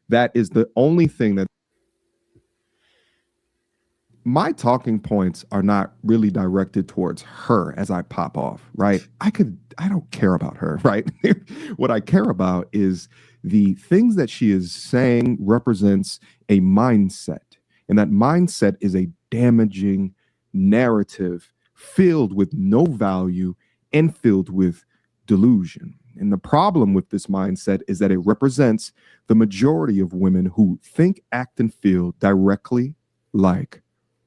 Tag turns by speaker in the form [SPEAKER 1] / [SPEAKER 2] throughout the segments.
[SPEAKER 1] That is the only thing that my talking points are not really directed towards her as I pop off, right? I don't care about her, right? What I care about is the things that she is saying represents a mindset. And that mindset is a damaging narrative filled with no value and filled with delusion. And the problem with this mindset is that it represents the majority of women who think, act, and feel directly like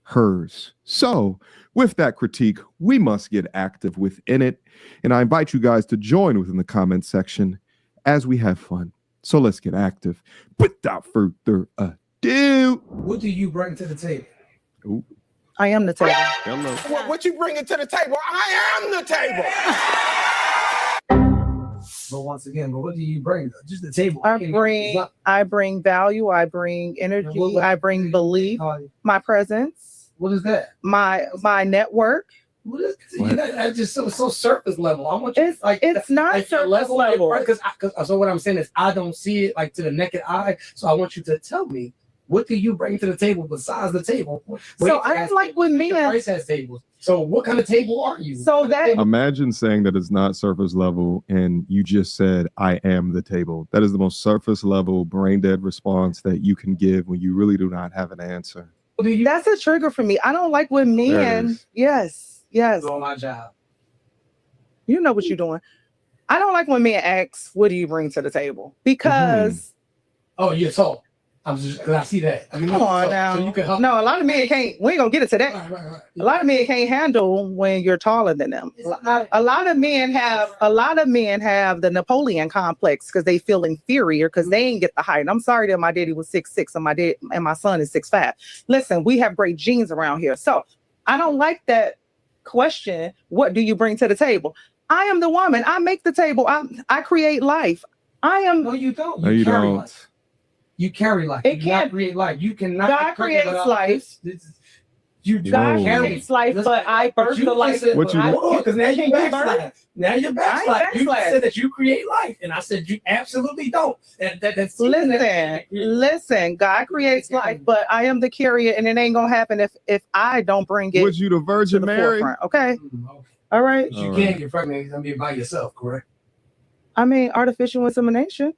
[SPEAKER 1] hers. So, with that critique, we must get active within it. And I invite you guys to join within the comment section as we have fun. So, let's get active. Without further ado,
[SPEAKER 2] what do you bring to the table?
[SPEAKER 1] Ooh.
[SPEAKER 3] I am the table.
[SPEAKER 1] Hello.
[SPEAKER 2] What you bringing to the table? I am the table. But once again, what do you bring? Just the table.
[SPEAKER 3] I bring value. I bring energy. I bring belief. My presence.
[SPEAKER 2] What is that?
[SPEAKER 3] My network.
[SPEAKER 2] What is that's just so surface level. I want you
[SPEAKER 3] it's not like surface level.
[SPEAKER 2] Because so what I'm saying is I don't see it like to the naked eye. So I want you to tell me, what do you bring to the table besides the table?
[SPEAKER 3] So I don't like when men.
[SPEAKER 2] Price has tables. So what kind of table are you?
[SPEAKER 3] So that
[SPEAKER 1] imagine saying that it's not surface level and you just said I am the table. That is the most surface level brain dead response that you can give when you really do not have an answer.
[SPEAKER 3] That's a trigger for me. I don't like when men. Yes.
[SPEAKER 2] Doing my job.
[SPEAKER 3] You know what you're doing. I don't like when men ask, "What do you bring to the table?" Because
[SPEAKER 2] oh, you're tall. I see that. I mean,
[SPEAKER 3] come on now.
[SPEAKER 2] So you can help.
[SPEAKER 3] No, a lot of men can't. We ain't gonna get it to that.
[SPEAKER 2] Right.
[SPEAKER 3] A lot of men can't handle when you're taller than them. A lot of men have the Napoleon complex because they feel inferior because they ain't get the height. I'm sorry that my daddy was 6'6" and my son is 6'5". Listen, we have great genes around here, so I don't like that question. What do you bring to the table? I am the woman. I make the table. I create life. I am.
[SPEAKER 2] No, you don't.
[SPEAKER 1] You don't.
[SPEAKER 2] Life. You carry life.
[SPEAKER 3] It
[SPEAKER 2] you
[SPEAKER 3] can't
[SPEAKER 2] create life. You cannot.
[SPEAKER 3] God creates life.
[SPEAKER 1] God
[SPEAKER 3] creates life, but I birth the life.
[SPEAKER 1] What you?
[SPEAKER 2] Because now you backslide. Now you're backslide. You said that you create life, and I said you absolutely don't. That's
[SPEAKER 3] listen. God creates life, but I am the carrier, and it ain't gonna happen if I don't bring it.
[SPEAKER 1] Was you the Virgin Mary?
[SPEAKER 3] Forefront. Okay. All right.
[SPEAKER 2] You can't get pregnant. I mean, by yourself, correct?
[SPEAKER 3] I mean, artificial insemination.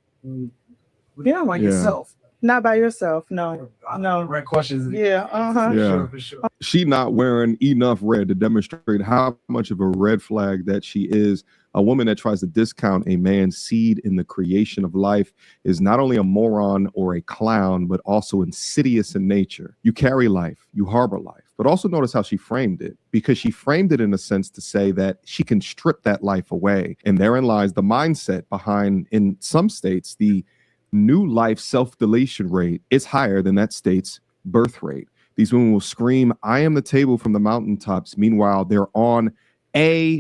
[SPEAKER 2] Yeah, by yourself.
[SPEAKER 3] Not by yourself. No.
[SPEAKER 2] Right questions.
[SPEAKER 3] Yeah.
[SPEAKER 1] Yeah.
[SPEAKER 2] For sure.
[SPEAKER 1] She not wearing enough red to demonstrate how much of a red flag that she is. A woman that tries to discount a man's seed in the creation of life is not only a moron or a clown, but also insidious in nature. You carry life, you harbor life. But also notice how she framed it, because she framed it in a sense to say that she can strip that life away. And therein lies the mindset behind, in some states, the new life self-deletion rate is higher than that state's birth rate. These women will scream, I am the table from the mountaintops. Meanwhile, they're on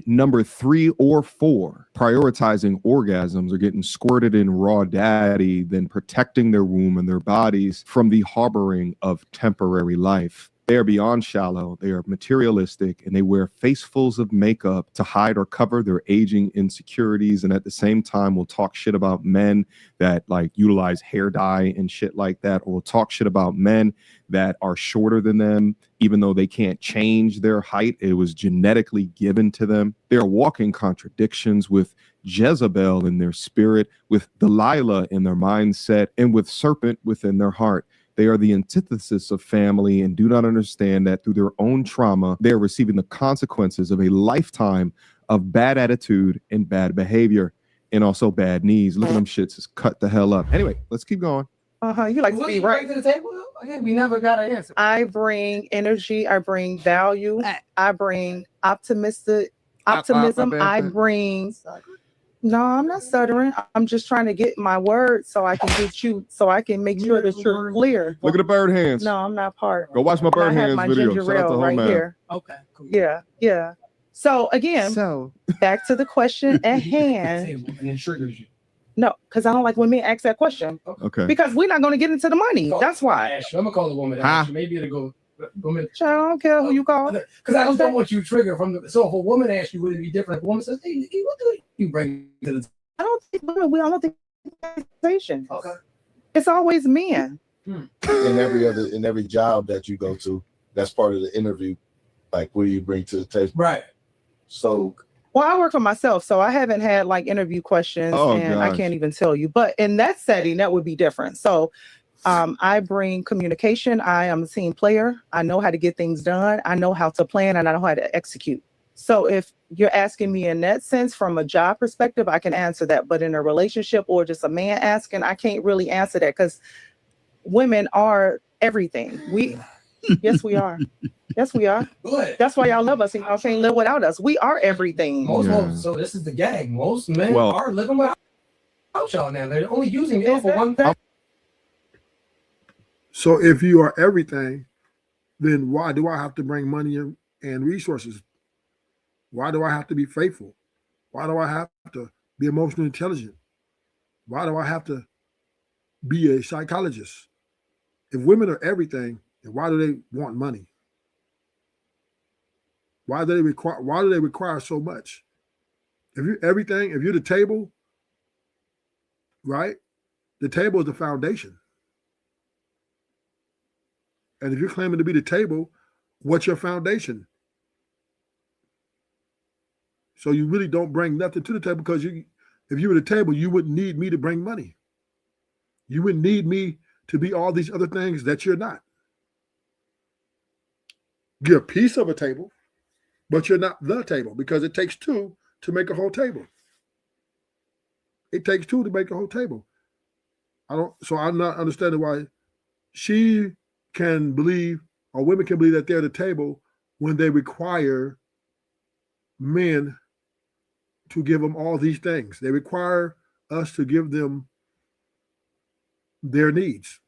[SPEAKER 1] number 3 or 4, prioritizing orgasms or getting squirted in raw daddy than protecting their womb and their bodies from the harboring of temporary life. They are beyond shallow, they are materialistic, and they wear facefuls of makeup to hide or cover their aging insecurities, and at the same time will talk shit about men that like utilize hair dye and shit like that, or will talk shit about men that are shorter than them, even though they can't change their height. It was genetically given to them. They are walking contradictions with Jezebel in their spirit, with Delilah in their mindset, and with serpent within their heart. They are the antithesis of family and do not understand that through their own trauma, they are receiving the consequences of a lifetime of bad attitude and bad behavior, and also bad knees. Look at them shits, just cut the hell up. Anyway, let's keep going.
[SPEAKER 3] You like to be right
[SPEAKER 2] to the table? Again, we never got an answer.
[SPEAKER 3] I bring energy. I bring value. I bring optimism. I bring. No, I'm not stuttering. I'm just trying to get my words so I can get you, so I can make sure that you're clear.
[SPEAKER 1] Look at the bird hands.
[SPEAKER 3] No, I'm not part.
[SPEAKER 1] Go watch my bird hands
[SPEAKER 3] my
[SPEAKER 1] video.
[SPEAKER 3] Ginger
[SPEAKER 1] Shout out to
[SPEAKER 3] ale right
[SPEAKER 1] Homeman.
[SPEAKER 3] here.
[SPEAKER 2] Okay, cool.
[SPEAKER 3] Yeah. So again, back to the question at hand.
[SPEAKER 2] And it triggers you.
[SPEAKER 3] No, because I don't like when men ask that question.
[SPEAKER 1] Okay.
[SPEAKER 3] Because we're not going to get into the money. That's why.
[SPEAKER 2] I'm gonna call the woman. Maybe it'll go. Woman.
[SPEAKER 3] I don't care who you call.
[SPEAKER 2] Because I just don't want you to trigger from the. So if a woman asks you, would it be different? If a woman says, "Hey, what do you bring to the?"
[SPEAKER 3] I don't think conversation.
[SPEAKER 2] Okay.
[SPEAKER 3] It's always men.
[SPEAKER 4] in every job that you go to, that's part of the interview. Like, what do you bring to the table?
[SPEAKER 2] Right.
[SPEAKER 4] So,
[SPEAKER 3] Well, I work for myself, so I haven't had like interview questions, and I
[SPEAKER 1] gosh.
[SPEAKER 3] can't even tell you. But in that setting, that would be different. So I bring communication. I am a team player. I know how to get things done. I know how to plan, and I know how to execute. So if you're asking me in that sense from a job perspective, I can answer that. But in a relationship or just a man asking, I can't really answer that because women are everything. Yes, we are. Yes, we are.
[SPEAKER 2] Good.
[SPEAKER 3] That's why y'all love us and y'all can't live without us. We are everything.
[SPEAKER 2] So this is the gag. Most men
[SPEAKER 1] Well-
[SPEAKER 2] are living without y'all now. They're only using you for one thing.
[SPEAKER 5] So if you are everything, then why do I have to bring money and resources? Why do I have to be faithful? Why do I have to be emotionally intelligent? Why do I have to be a psychologist? If women are everything, then why do they want money? Why do they require so much? If you're everything, if you're the table, right? The table is the foundation. And if you're claiming to be the table, what's your foundation? So you really don't bring nothing to the table because if you were the table, you wouldn't need me to bring money. You wouldn't need me to be all these other things that you're not. You're a piece of a table, but you're not the table because it takes two to make a whole table. It takes two to make a whole table. I'm not understanding why she can believe, or women can believe that they're the table when they require men to give them all these things. They require us to give them their needs.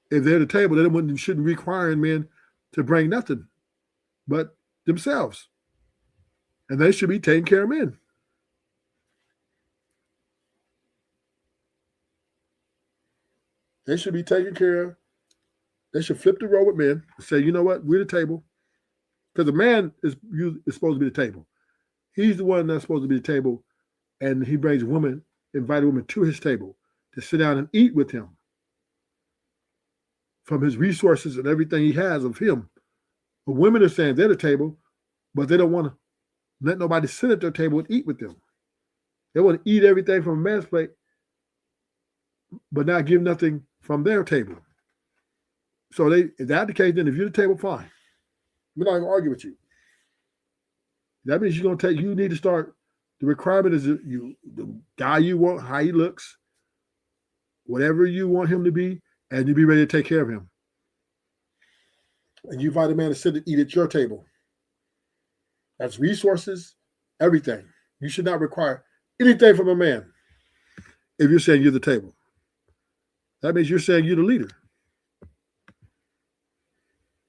[SPEAKER 5] If they're the table, they shouldn't require men to bring nothing but themselves. And they should be taking care of men. They should be taken care of. They should flip the role with men and say, you know what, we're the table. Because the man is supposed to be the table. He's the one that's supposed to be the table. And he brings invited women to his table to sit down and eat with him from his resources and everything he has of him. But women are saying they're the table, but they don't want to let nobody sit at their table and eat with them. They want to eat everything from a man's plate, but not give nothing from their table. So if that's the case, then if you're the table, fine. We're not going to argue with you. That means you need to start. The requirement is the guy you want, how he looks, whatever you want him to be, and you be ready to take care of him. And you invite a man to sit and eat at your table. That's resources, everything. You should not require anything from a man if you're saying you're the table. That means you're saying you're the leader.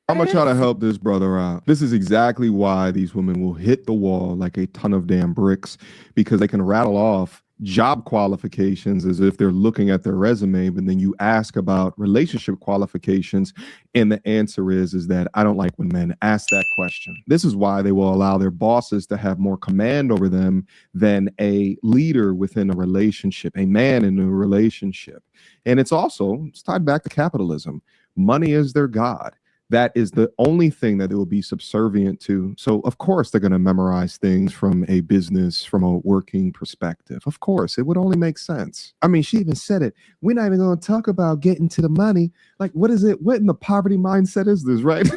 [SPEAKER 1] I'm gonna try to help this brother out. This is exactly why these women will hit the wall like a ton of damn bricks, because they can rattle off job qualifications as if they're looking at their resume, but then you ask about relationship qualifications, and the answer is that I don't like when men ask that question. This is why they will allow their bosses to have more command over them than a leader within a relationship, a man in a relationship. And it's tied back to capitalism. Money is their god. That is the only thing that they will be subservient to. So, of course, they're going to memorize things from a business, from a working perspective. Of course, it would only make sense. I mean, she even said it. We're not even going to talk about getting to the money. Like, what is it? What in the poverty mindset is this, right?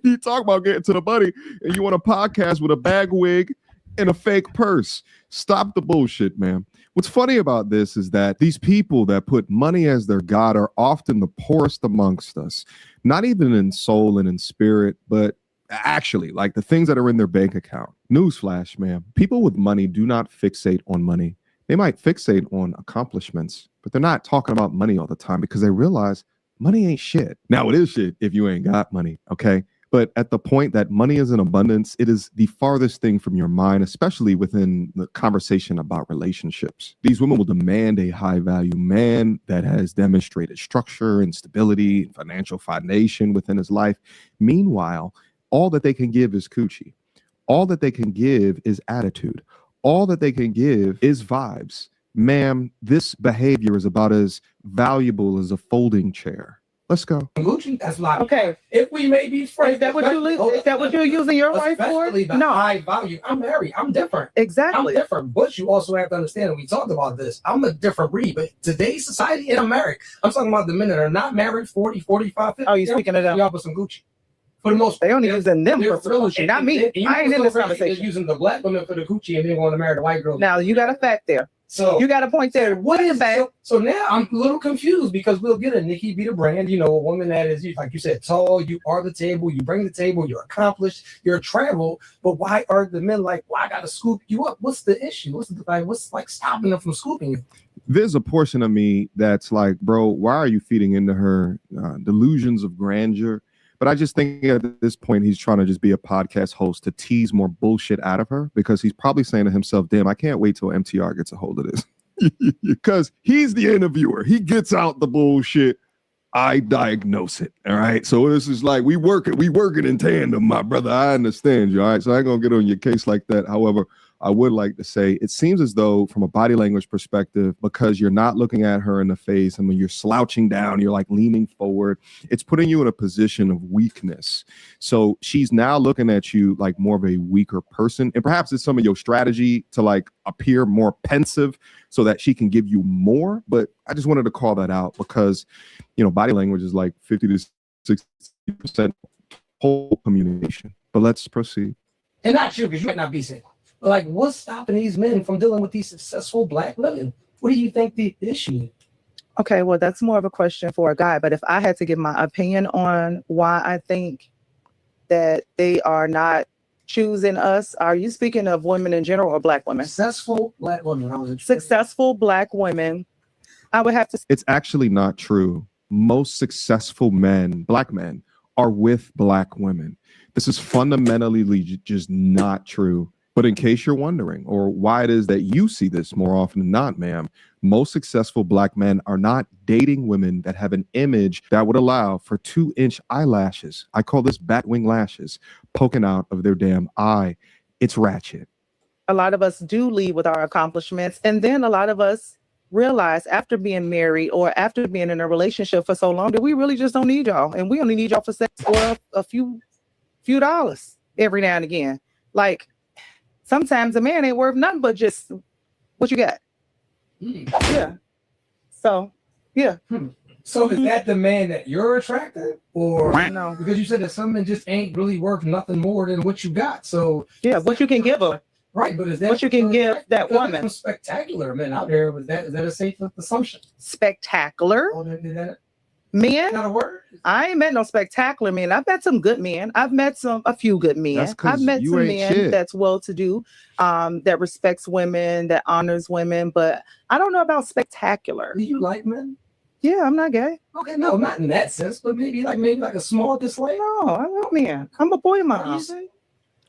[SPEAKER 1] You talk about getting to the money, and you want a podcast with a bag wig and a fake purse. Stop the bullshit, man. What's funny about this is that these people that put money as their god are often the poorest amongst us, not even in soul and in spirit, but actually like the things that are in their bank account. Newsflash, man. People with money do not fixate on money. They might fixate on accomplishments, but they're not talking about money all the time because they realize money ain't shit. Now, it is shit if you ain't got money, okay? But at the point that money is in abundance, it is the farthest thing from your mind, especially within the conversation about relationships. These women will demand a high-value man that has demonstrated structure and stability and financial foundation within his life. Meanwhile, all that they can give is coochie. All that they can give is attitude. All that they can give is vibes. ma'am, this behavior is about as valuable as a folding chair. Let's go.
[SPEAKER 2] Gucci, that's like,
[SPEAKER 3] Okay.
[SPEAKER 2] if we may be friends,
[SPEAKER 3] Is that what is that what you're using your wife for?
[SPEAKER 2] especially the
[SPEAKER 3] No,
[SPEAKER 2] high value. I'm married. I'm different. I'm
[SPEAKER 3] exactly.
[SPEAKER 2] different, but you also have to understand, and we talked about this, I'm a different breed, but today's society, and I'm married. I'm talking about the men that are not married, 40, 45, 50.
[SPEAKER 3] Oh, you speaking of them?
[SPEAKER 2] Y'all with some Gucci. For the most
[SPEAKER 3] They only
[SPEAKER 2] they're-
[SPEAKER 3] using them
[SPEAKER 2] they're
[SPEAKER 3] for some Gucci, not me.
[SPEAKER 2] and you
[SPEAKER 3] I ain't
[SPEAKER 2] know
[SPEAKER 3] in this
[SPEAKER 2] what's so crazy? They're
[SPEAKER 3] conversation.
[SPEAKER 2] using the black women for the Gucci and then going to marry the white girl.
[SPEAKER 3] Now you got a fact there.
[SPEAKER 2] So
[SPEAKER 3] You got a point there.
[SPEAKER 2] what is
[SPEAKER 3] that?
[SPEAKER 2] that? So now I'm a little confused because we'll get a Nikki be the brand, you know, a woman that is, like you said, tall, you are the table, you bring the table, you're accomplished, you're travel. But why are the men like, well, I gotta scoop you up? What's the issue? What's like stopping them from scooping you?
[SPEAKER 1] There's a portion of me that's like, bro, why are you feeding into her delusions of grandeur? But I just think at this point, he's trying to just be a podcast host to tease more bullshit out of her, because he's probably saying to himself, damn, I can't wait till MTR gets a hold of this. Because he's the interviewer. He gets out the bullshit. I diagnose it. All right. So this is like, we working in tandem, my brother. I understand you. All right. So I ain't gonna get on your case like that. However, I would like to say it seems as though from a body language perspective, because you're not looking at her in the face, and when you're slouching down, you're like leaning forward, it's putting you in a position of weakness. So she's now looking at you like more of a weaker person. And perhaps it's some of your strategy to like appear more pensive so that she can give you more. But I just wanted to call that out because, you know, body language is like 50 to 60% whole communication. But let's proceed.
[SPEAKER 2] And not you, because you might not be single. But like, what's stopping these men from dealing with these successful black women? What do you think the issue is?
[SPEAKER 3] Okay, well, that's more of a question for a guy. But if I had to give my opinion on why I think that they are not choosing us, are you speaking of women in general or black women?
[SPEAKER 2] Successful black women.
[SPEAKER 3] Successful black women, I would have to.
[SPEAKER 1] It's actually not true. Most successful men, black men, are with black women. This is fundamentally just not true. But in case you're wondering, or why it is that you see this more often than not, ma'am, most successful black men are not dating women that have an image that would allow for 2-inch eyelashes. I call this batwing lashes poking out of their damn eye. It's ratchet.
[SPEAKER 3] A lot of us do lead with our accomplishments. And then a lot of us realize after being married or after being in a relationship for so long that we really just don't need y'all. And we only need y'all for sex or a few dollars every now and again. Like, sometimes a man ain't worth nothing but just what you got. Yeah. So, yeah.
[SPEAKER 2] So is that the man that you're attracted, or
[SPEAKER 3] No.
[SPEAKER 2] because you said that some men just ain't really worth nothing more than what you got? So
[SPEAKER 3] Yeah, what you can give them.
[SPEAKER 2] right, but is that
[SPEAKER 3] What you can give that
[SPEAKER 2] because there's
[SPEAKER 3] woman.
[SPEAKER 2] some spectacular men out there? Is that a safe assumption?
[SPEAKER 3] Spectacular
[SPEAKER 2] Oh, is that
[SPEAKER 3] men.
[SPEAKER 2] not a word?
[SPEAKER 3] I ain't met no spectacular men. I've met some good men. I've met a few good men.
[SPEAKER 1] That's 'cause
[SPEAKER 3] I've met
[SPEAKER 1] you
[SPEAKER 3] some
[SPEAKER 1] ain't
[SPEAKER 3] men
[SPEAKER 1] shit.
[SPEAKER 3] that's well-to-do, that respects women, that honors women. But I don't know about spectacular.
[SPEAKER 2] Do you like men?
[SPEAKER 3] Yeah, I'm not gay.
[SPEAKER 2] Okay, no, not in that sense, but maybe like a small dislike.
[SPEAKER 3] No, I love men. I'm a boy
[SPEAKER 2] You
[SPEAKER 3] mom.
[SPEAKER 2] say?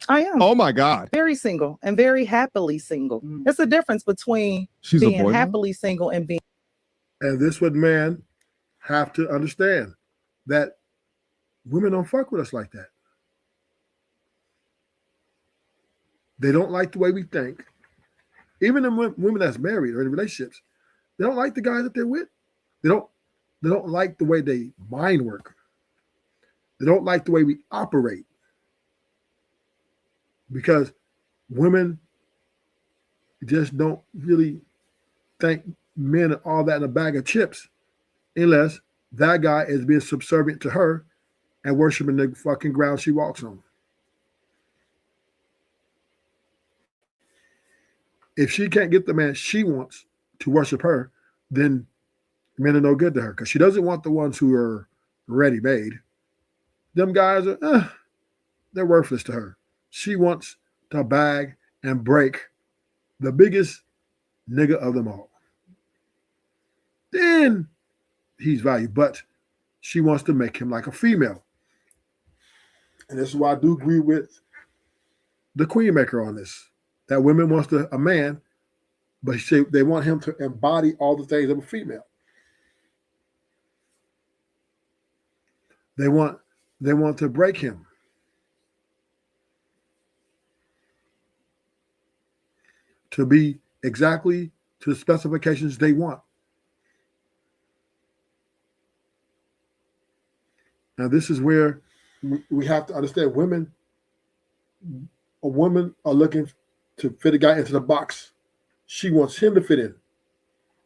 [SPEAKER 3] I am
[SPEAKER 1] Oh my God.
[SPEAKER 3] very single and very happily single.
[SPEAKER 2] Mm.
[SPEAKER 3] There's a difference between
[SPEAKER 1] She's a
[SPEAKER 3] being
[SPEAKER 1] boy.
[SPEAKER 3] happily single and being.
[SPEAKER 5] And this would men have to understand that women don't fuck with us like that. They don't like the way we think. Even the women that's married or in relationships, they don't like the guys that they're with. They don't like the way they mind work. They don't like the way we operate. Because women just don't really think men are all that in a bag of chips unless that guy is being subservient to her and worshiping the fucking ground she walks on. If she can't get the man she wants to worship her, then men are no good to her because she doesn't want the ones who are ready-made. Them guys are, they're worthless to her. She wants to bag and break the biggest nigga of them all. Then he's valued, but she wants to make him like a female. And this is why I do agree with the Queen Maker on this. That women wants a man, but they want him to embody all the things of a female. They want to break him. To be exactly to the specifications they want. Now, this is where we have to understand a woman are looking to fit a guy into the box she wants him to fit in.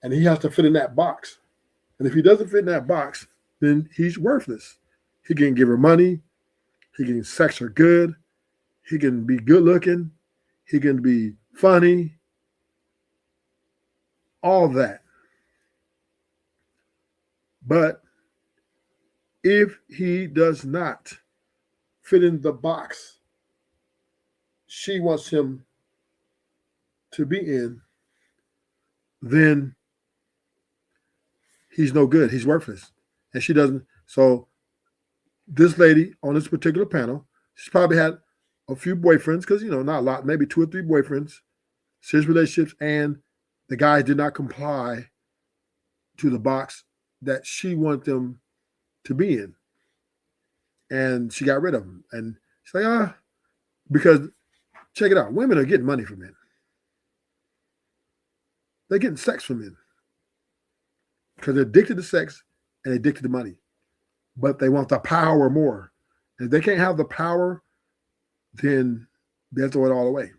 [SPEAKER 5] And he has to fit in that box. And if he doesn't fit in that box, then he's worthless. He can give her money. He can sex her good. He can be good looking. He can be funny. All that. But if he does not fit in the box she wants him to be in, then he's no good. He's worthless. And she doesn't. So this lady on this particular panel, she's probably had a few boyfriends, because, not a lot, maybe 2 or 3 boyfriends, serious relationships, and the guy did not comply to the box that she wanted them to be in. And she got rid of him. And she's like, because check it out. Women are getting money from men. They're getting sex from men. Because they're addicted to sex and addicted to money. But they want the power more. And if they can't have the power, then they'll throw it all away.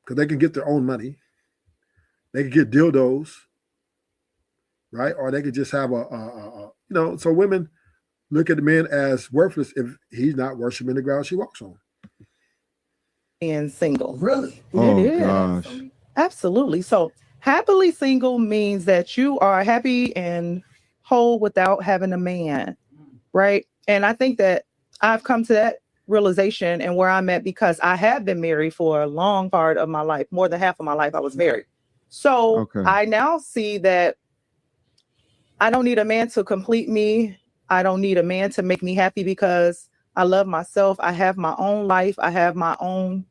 [SPEAKER 5] Because they can get their own money. They can get dildos, right? Or they could just have so women look at the man as worthless if he's not worshiping the ground she walks on.
[SPEAKER 3] Being single.
[SPEAKER 2] Really?
[SPEAKER 1] Oh,
[SPEAKER 3] It is.
[SPEAKER 1] gosh.
[SPEAKER 3] Absolutely. So happily single means that you are happy and whole without having a man, right? And I think that I've come to that realization and where I'm at because I have been married for a long part of my life. More than half of my life I was married. So
[SPEAKER 1] Okay.
[SPEAKER 3] I now see that I don't need a man to complete me. I don't need a man to make me happy because I love myself. I have my own life. I have my own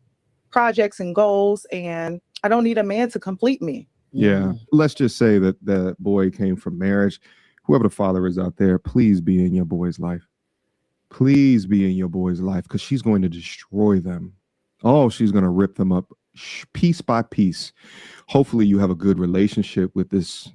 [SPEAKER 3] projects and goals, and I don't need a man to complete me.
[SPEAKER 1] Yeah. Let's just say that the boy came from marriage. Whoever the father is out there, please be in your boy's life. Please be in your boy's life, because she's going to destroy them. Oh, she's going to rip them up piece by piece. Hopefully you have a good relationship with this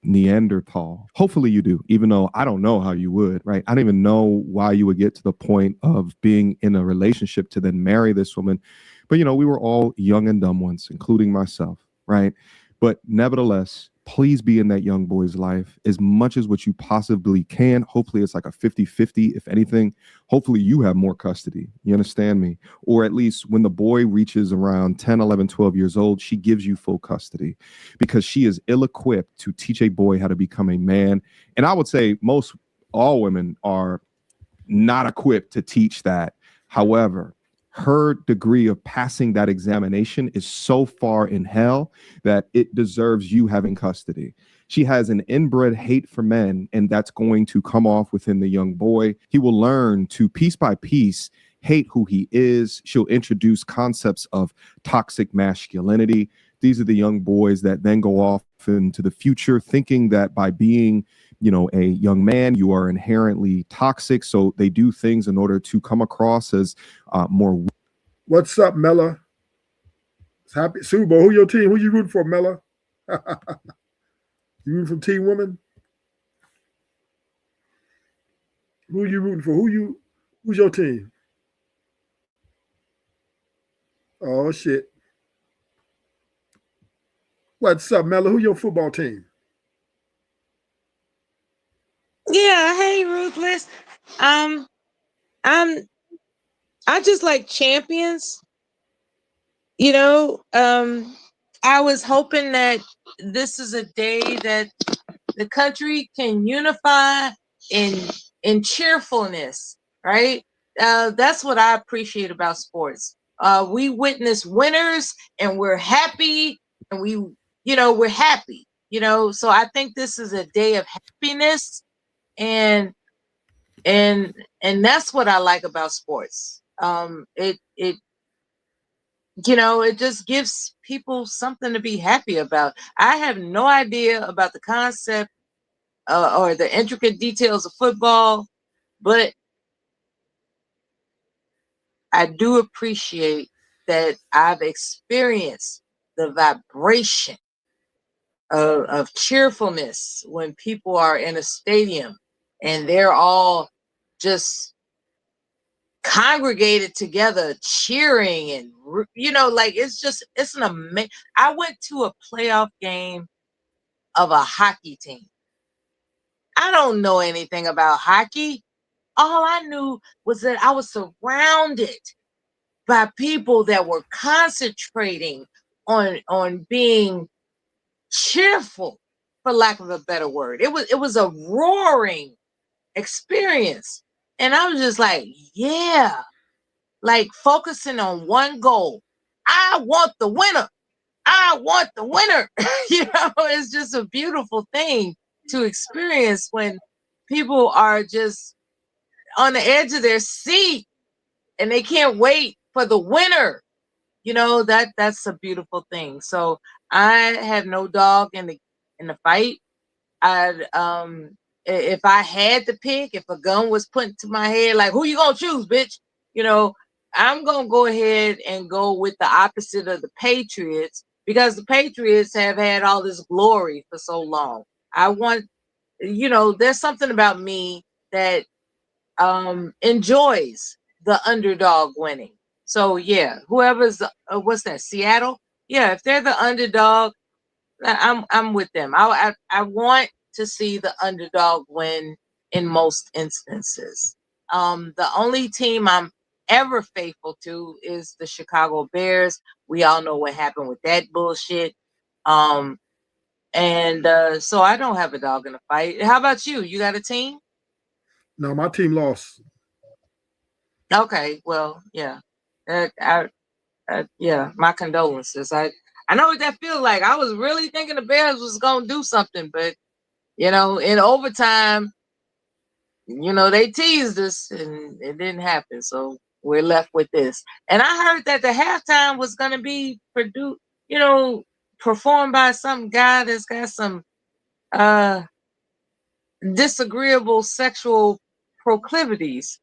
[SPEAKER 1] Neanderthal. Hopefully you do, even though I don't know how you would, right? I don't even know why you would get to the point of being in a relationship to then marry this woman. But, we were all young and dumb once, including myself, right? But nevertheless, please be in that young boy's life as much as what you possibly can. Hopefully it's like a 50-50. If anything, hopefully you have more custody. You understand me? Or at least when the boy reaches around 10, 11, 12 years old, she gives you full custody, because she is ill-equipped to teach a boy how to become a man. And I would say all women are not equipped to teach that. However, her degree of passing that examination is so far in hell that it deserves you having custody. She has an inbred hate for men, and that's going to come off within the young boy. He will learn to, piece by piece, hate who he is. She'll introduce concepts of toxic masculinity. These are the young boys that then go off into the future thinking that by being a young man, you are inherently toxic. So they do things in order to come across as more.
[SPEAKER 5] What's up, Mella? It's happy Super Bowl. Who your team? Who you rooting for, Mella? You rooting for Team Women? Who you rooting for? Who's your team? Oh shit. What's up, Mella? Who your football team?
[SPEAKER 6] Yeah, hey Ruthless. I'm I just like champions. I was hoping that this is a day that the country can unify in cheerfulness, right? That's what I appreciate about sports. We witness winners and we're happy, and we're happy, so I think this is a day of happiness, and that's what I like about sports. It just gives people something to be happy about. I have no idea about the concept or the intricate details of football, but I do appreciate that I've experienced the vibration of cheerfulness when people are in a stadium and they're all just congregated together cheering, and like it's an amazing. I went to a playoff game of a hockey team. I don't know anything about hockey. All I knew was that I was surrounded by people that were concentrating on being cheerful, for lack of a better word. It was a roaring experience. And I was just like, yeah, like focusing on one goal. I want the winner. I want the winner. It's just a beautiful thing to experience when people are just on the edge of their seat and they can't wait for the winner. That's a beautiful thing. So I have no dog in the fight. If I had to pick, if a gun was put into my head, like, who you gonna choose, bitch? I'm gonna go ahead and go with the opposite of the Patriots, because the Patriots have had all this glory for so long. I want, there's something about me that enjoys the underdog winning. So yeah, whoever's what's that, Seattle? Yeah, if they're the underdog, I'm with them. I want to see the underdog win in most instances. The only team I'm ever faithful to is the Chicago Bears. We all know what happened with that bullshit. So I don't have a dog in the fight. How about you? You got a team?
[SPEAKER 5] No, my team lost.
[SPEAKER 6] Okay, well, yeah. Yeah, my condolences. I know what that feels like. I was really thinking the Bears was gonna do something, but in overtime, they teased us and it didn't happen. So we're left with this. And I heard that the halftime was gonna be performed by some guy that's got some disagreeable sexual proclivities.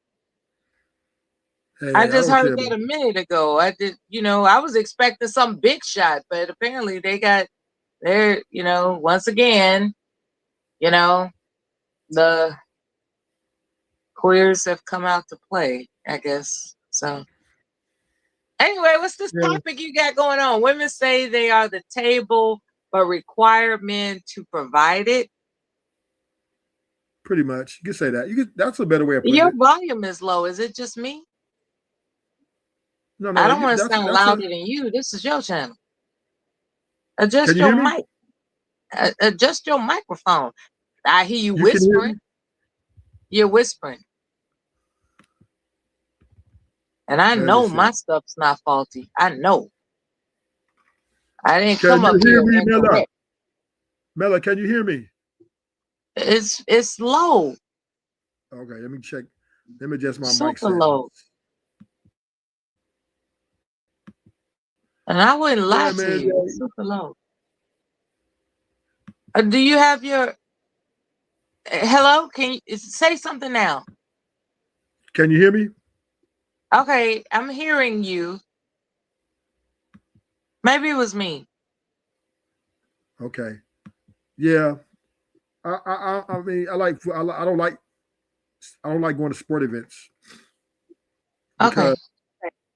[SPEAKER 5] Hey,
[SPEAKER 6] I
[SPEAKER 5] I
[SPEAKER 6] just
[SPEAKER 5] don't
[SPEAKER 6] heard
[SPEAKER 5] care.
[SPEAKER 6] that a minute ago. I was expecting some big shot, but apparently they're once again, the queers have come out to play, I guess. So anyway, what's this topic you got going on? Women say they are the table, but require men to provide it.
[SPEAKER 5] Pretty much. You can say that. That's a better way of putting
[SPEAKER 6] Your
[SPEAKER 5] it.
[SPEAKER 6] volume is low. Is it just me?
[SPEAKER 5] No,
[SPEAKER 6] I don't want to sound louder than you. This is your channel. Adjust
[SPEAKER 5] Can you
[SPEAKER 6] your
[SPEAKER 5] hear me?
[SPEAKER 6] mic. Adjust your microphone. I hear you
[SPEAKER 5] You can hear
[SPEAKER 6] whispering.
[SPEAKER 5] me?
[SPEAKER 6] You're whispering. And I
[SPEAKER 5] Let me
[SPEAKER 6] know
[SPEAKER 5] see.
[SPEAKER 6] my stuff's not faulty. I know. I didn't
[SPEAKER 5] Can
[SPEAKER 6] come up
[SPEAKER 5] you hear
[SPEAKER 6] here
[SPEAKER 5] me, Mella?
[SPEAKER 6] incorrect.
[SPEAKER 5] Mella, can you hear me?
[SPEAKER 6] It's low.
[SPEAKER 5] Okay, let me check. Let me adjust my mic
[SPEAKER 6] Super low.
[SPEAKER 5] settings.
[SPEAKER 6] And I wouldn't lie
[SPEAKER 5] Yeah,
[SPEAKER 6] to
[SPEAKER 5] man.
[SPEAKER 6] you. It's super low. Do you have your hello? Can you say something now?
[SPEAKER 5] Can you hear me?
[SPEAKER 6] Okay, I'm hearing you. Maybe it was me.
[SPEAKER 5] Okay. Yeah. I mean, I don't like going to sport events.
[SPEAKER 6] Okay.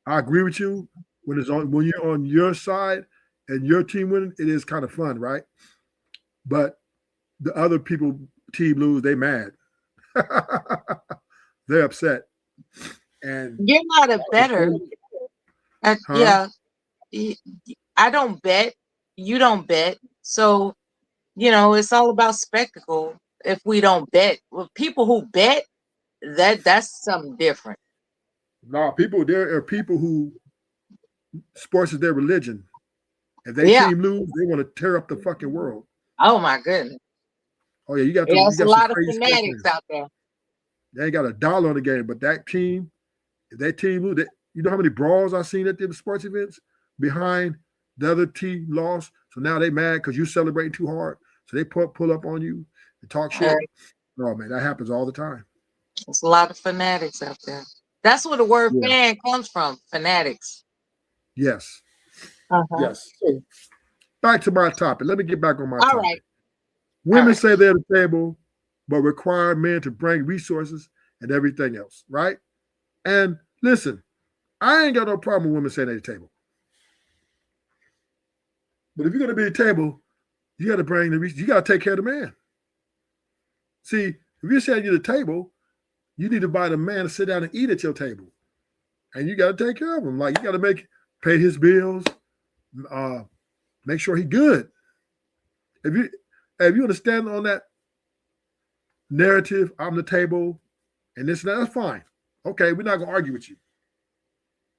[SPEAKER 5] I agree with you. When you're on your side and your team winning, it is kind of fun, right? But the other people team lose, they mad. They're upset. And
[SPEAKER 6] You're not a better. Yeah. I don't bet. You don't bet. So, it's all about spectacle. If we don't bet, well, people who bet, that's something different.
[SPEAKER 5] No, there are people who sports is their religion. If they team lose, they want to tear up the fucking world.
[SPEAKER 6] Oh my goodness.
[SPEAKER 5] Oh yeah, you got
[SPEAKER 6] a lot of fanatics out there.
[SPEAKER 5] They ain't got $1 on the game, but if that team lose, you know how many brawls I've seen at the sports events behind the other team lost. So now they mad because you celebrating too hard. So they pull up on you and talk shit. Right. No, man, that happens all the time.
[SPEAKER 6] There's a lot of fanatics out there. That's where the word fan comes from, fanatics.
[SPEAKER 5] Yes.
[SPEAKER 6] Uh-huh.
[SPEAKER 5] Yes. back to my topic. Let me get back on my
[SPEAKER 6] All
[SPEAKER 5] topic.
[SPEAKER 6] right.
[SPEAKER 5] Women
[SPEAKER 6] right.
[SPEAKER 5] say they're at the table, but require men to bring resources and everything else, right? And listen, I ain't got no problem with women saying they're at the table. But if you're going to be at the table, you got to bring you got to take care of the man. See, if you're saying you're at the table, you need to buy the man to sit down and eat at your table. And you got to take care of him. Like, you got to pay his bills, make sure he's good. If you understand on that narrative, I'm the table, and this and that, that's fine. Okay, we're not going to argue with you.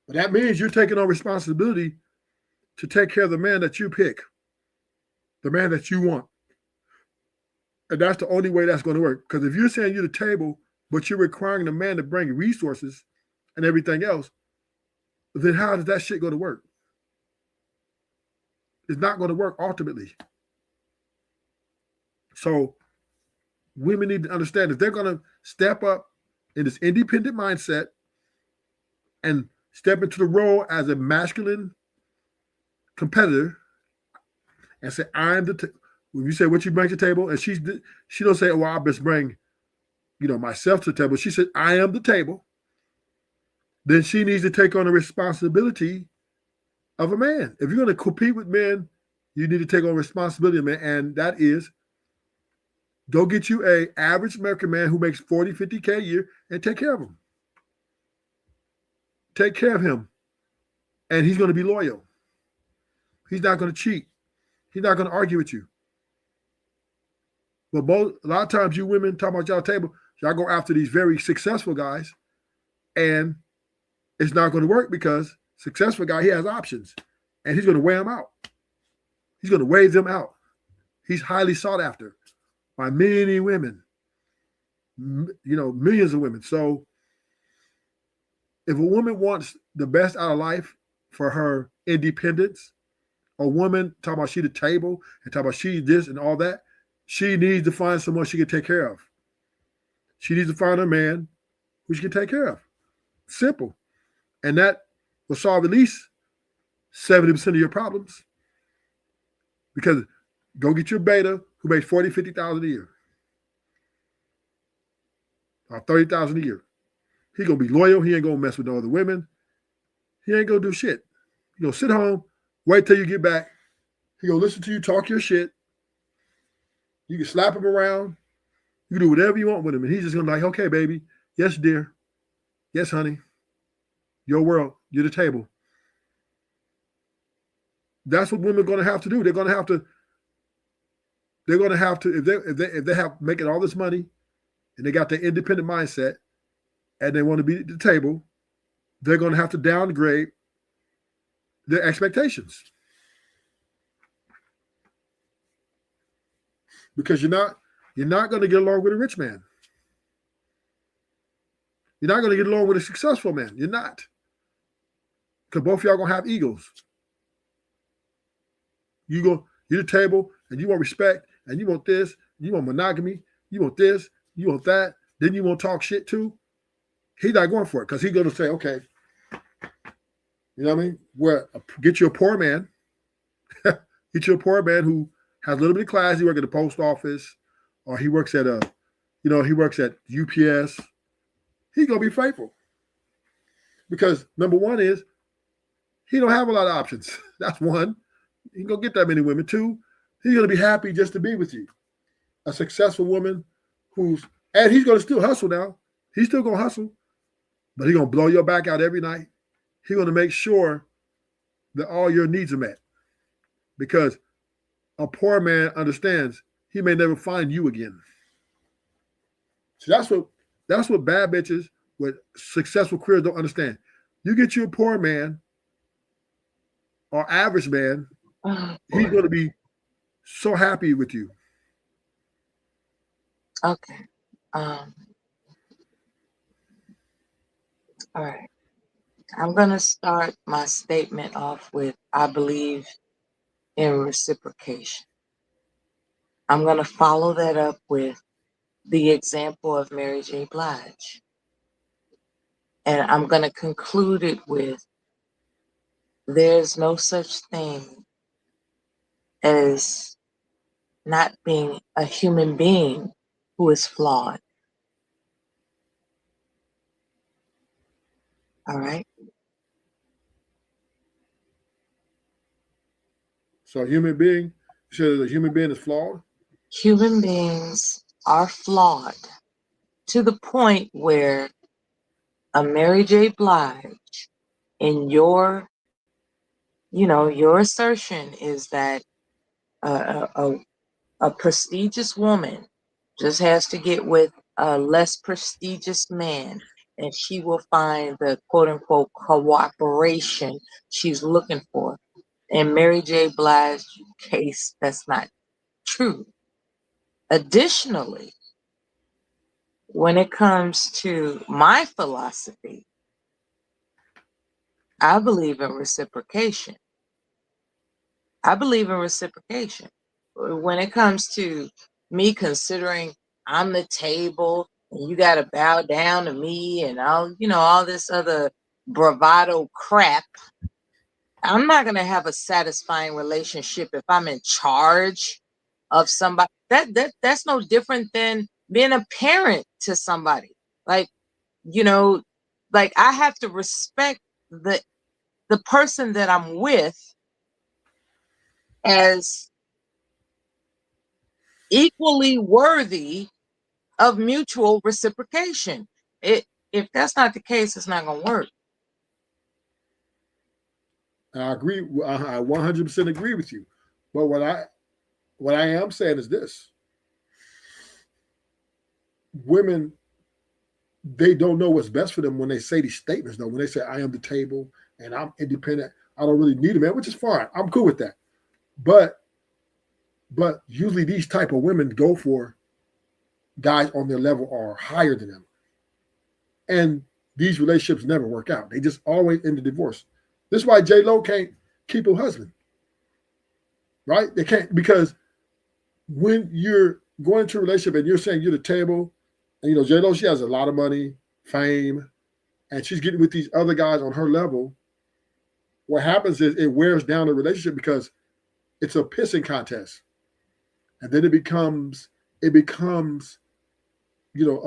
[SPEAKER 5] But that means you're taking on responsibility to take care of the man that you pick, the man that you want. And that's the only way that's going to work. Because if you're saying you're the table, but you're requiring the man to bring resources and everything else, then how does that shit go to work? It's not going to work ultimately. So women need to understand if they're going to step up in this independent mindset and step into the role as a masculine competitor and say, I'm the when you say what you bring to the table, and she don't say, oh, well, I best bring, myself to the table. She said, I am the table. Then she needs to take on the responsibility of a man. If you're going to compete with men, you need to take on responsibility of men, and that is go get you a average American man who makes 40, 50K a year and take care of him. Take care of him. And he's going to be loyal. He's not going to cheat. He's not going to argue with you. But a lot of times you women talk about y'all table, y'all go after these very successful guys, and it's not going to work because successful guy, he has options, and he's going to weigh them out. He's going to weigh them out. He's highly sought after by many women, millions of women. So if a woman wants the best out of life for her independence, a woman talking about she the table and talking about she this and all that, she needs to find someone she can take care of. She needs to find a man who she can take care of. Simple. And that will solve at least 70% of your problems. Because go get your beta who makes $40,000, $50,000 a year. Or $30,000 a year. He gonna be loyal. He ain't gonna mess with no other women. He ain't gonna do shit. He gonna sit home, wait till you get back. He gonna listen to you talk your shit. You can slap him around. You can do whatever you want with him. And he's just gonna be like, okay, baby. Yes, dear. Yes, honey. Your world. You're the table. That's what women are gonna have to do. They're gonna have to if they have making all this money and they got their independent mindset and they want to be at the table, they're gonna have to downgrade their expectations. Because you're not going to get along with a rich man. You're not going to get along with a successful man. You're not. Because both of y'all going to have egos. You're the table, and you want respect, and you want this, you want monogamy, you want this, you want that, then you want to talk shit too. He's not going for it because he's going to say, okay, you know what I mean? Get you a poor man. Get you a poor man who has a little bit of class. He works at the post office, or he works at he works at UPS. He's gonna be faithful because number one is he don't have a lot of options. That's one. He ain't gonna get that many women. Two, he's gonna be happy just to be with you. A successful woman and he's gonna still hustle now. He's still gonna hustle, but he's gonna blow your back out every night. He's gonna make sure that all your needs are met because a poor man understands he may never find you again. So that's what bad bitches with successful careers don't understand. You get you a poor man or average man, he's going to be so happy with you.
[SPEAKER 6] Okay. All right. I'm going to start my statement off with, I believe in reciprocation. I'm going to follow that up with the example of Mary J. Blige. And I'm going to conclude it with, there's no such thing as not being a human being who is flawed. All right.
[SPEAKER 5] So a human being, you said a human being is flawed?
[SPEAKER 6] Human beings are flawed to the point where a Mary J. Blige, in your assertion is that a prestigious woman just has to get with a less prestigious man, and she will find the quote unquote cooperation she's looking for. In Mary J. Blige's case, that's not true. Additionally, when it comes to my philosophy, I believe in reciprocation. When it comes to me considering I'm the table and you got to bow down to me and all this other bravado crap, I'm not going to have a satisfying relationship if I'm in charge of somebody. That's no different than being a parent to somebody. Like I have to respect the person that I'm with as equally worthy of mutual reciprocation. If that's not the case, it's not going to work.
[SPEAKER 5] I agree. I 100% agree with you. But what I am saying is this: women, they don't know what's best for them when they say these statements. Though, when they say I am the table and I'm independent, I don't really need a man, which is fine. I'm cool with that. But usually these type of women go for guys on their level or higher than them, and these relationships never work out. They just always end in divorce. This is why J-Lo can't keep her husband, right? They can't, because when you're going into a relationship and you're saying you're the table, and J-Lo, she has a lot of money, fame, and she's getting with these other guys on her level. What happens is it wears down the relationship because it's a pissing contest, and then it becomes a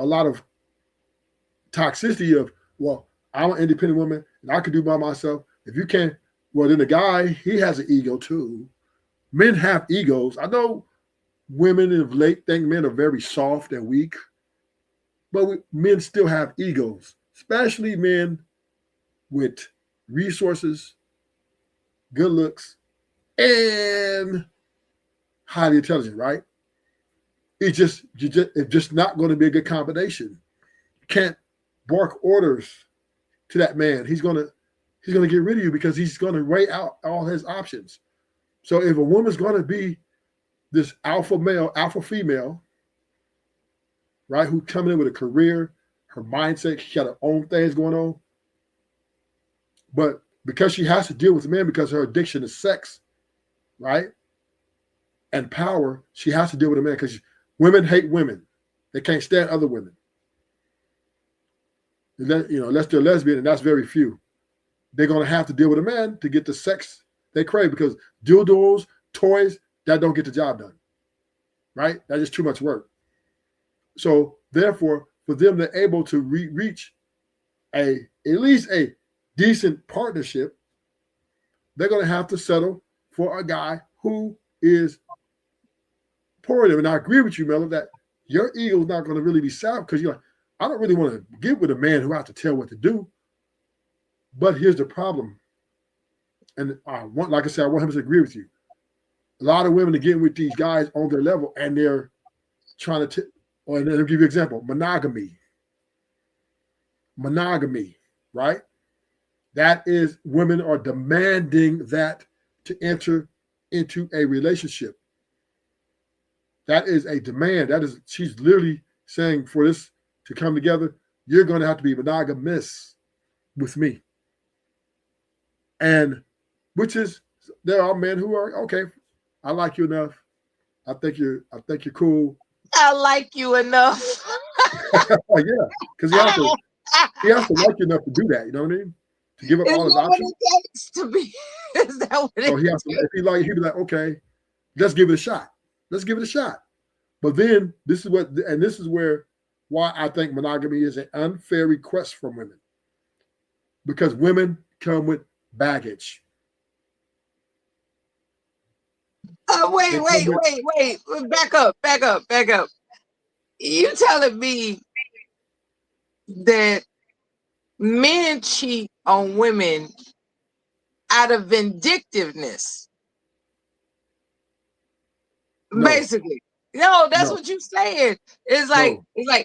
[SPEAKER 5] lot of toxicity of, well, I'm an independent woman and I can do by myself. If you can't, well, then the guy, he has an ego too. Men have egos. I know women of late think men are very soft and weak, but men still have egos, especially men with resources, good looks, and highly intelligent, right? It's just not going to be a good combination. You can't bark orders to that man. He's gonna get rid of you because he's gonna weigh out all his options. So if a woman's gonna be this alpha male, alpha female, right, who's coming in with a career, her mindset, she got her own things going on, but because she has to deal with men because her addiction is sex, right, and power, she has to deal with a man because women hate women. They can't stand other women. Unless they're lesbian, and that's very few. They're going to have to deal with a man to get the sex they crave, because dildos, toys, that don't get the job done, right? That's just too much work. So therefore, for them to able to reach at least a decent partnership, they're going to have to settle for a guy who is poor them. And I agree with you, Melo, that your ego is not going to really be sound, because you're like, I don't really want to get with a man who has to tell what to do. But here's the problem. And like I said, I want him to agree with you. A lot of women are getting with these guys on their level, and they're trying to, or I'll give you an example, monogamy, right? That is, women are demanding that to enter into a relationship. That is a demand. She's literally saying, for this to come together, you're going to have to be monogamous with me. And there are men who are, okay, I like you enough. I think you're cool.
[SPEAKER 6] I like you enough.
[SPEAKER 5] Yeah, because he has to like you enough to do that. You know what I mean? To give up all his options.
[SPEAKER 6] Is that what it
[SPEAKER 5] So he has to. If he like, he'd be like, okay, let's give it a shot. Let's give it a shot. But then this is where why I think monogamy is an unfair request from women. Because women come with baggage.
[SPEAKER 6] Wait. Back up. You telling me that men cheat on women out of vindictiveness?
[SPEAKER 5] No.
[SPEAKER 6] Basically. No, that's
[SPEAKER 5] No.
[SPEAKER 6] what you saying. It's like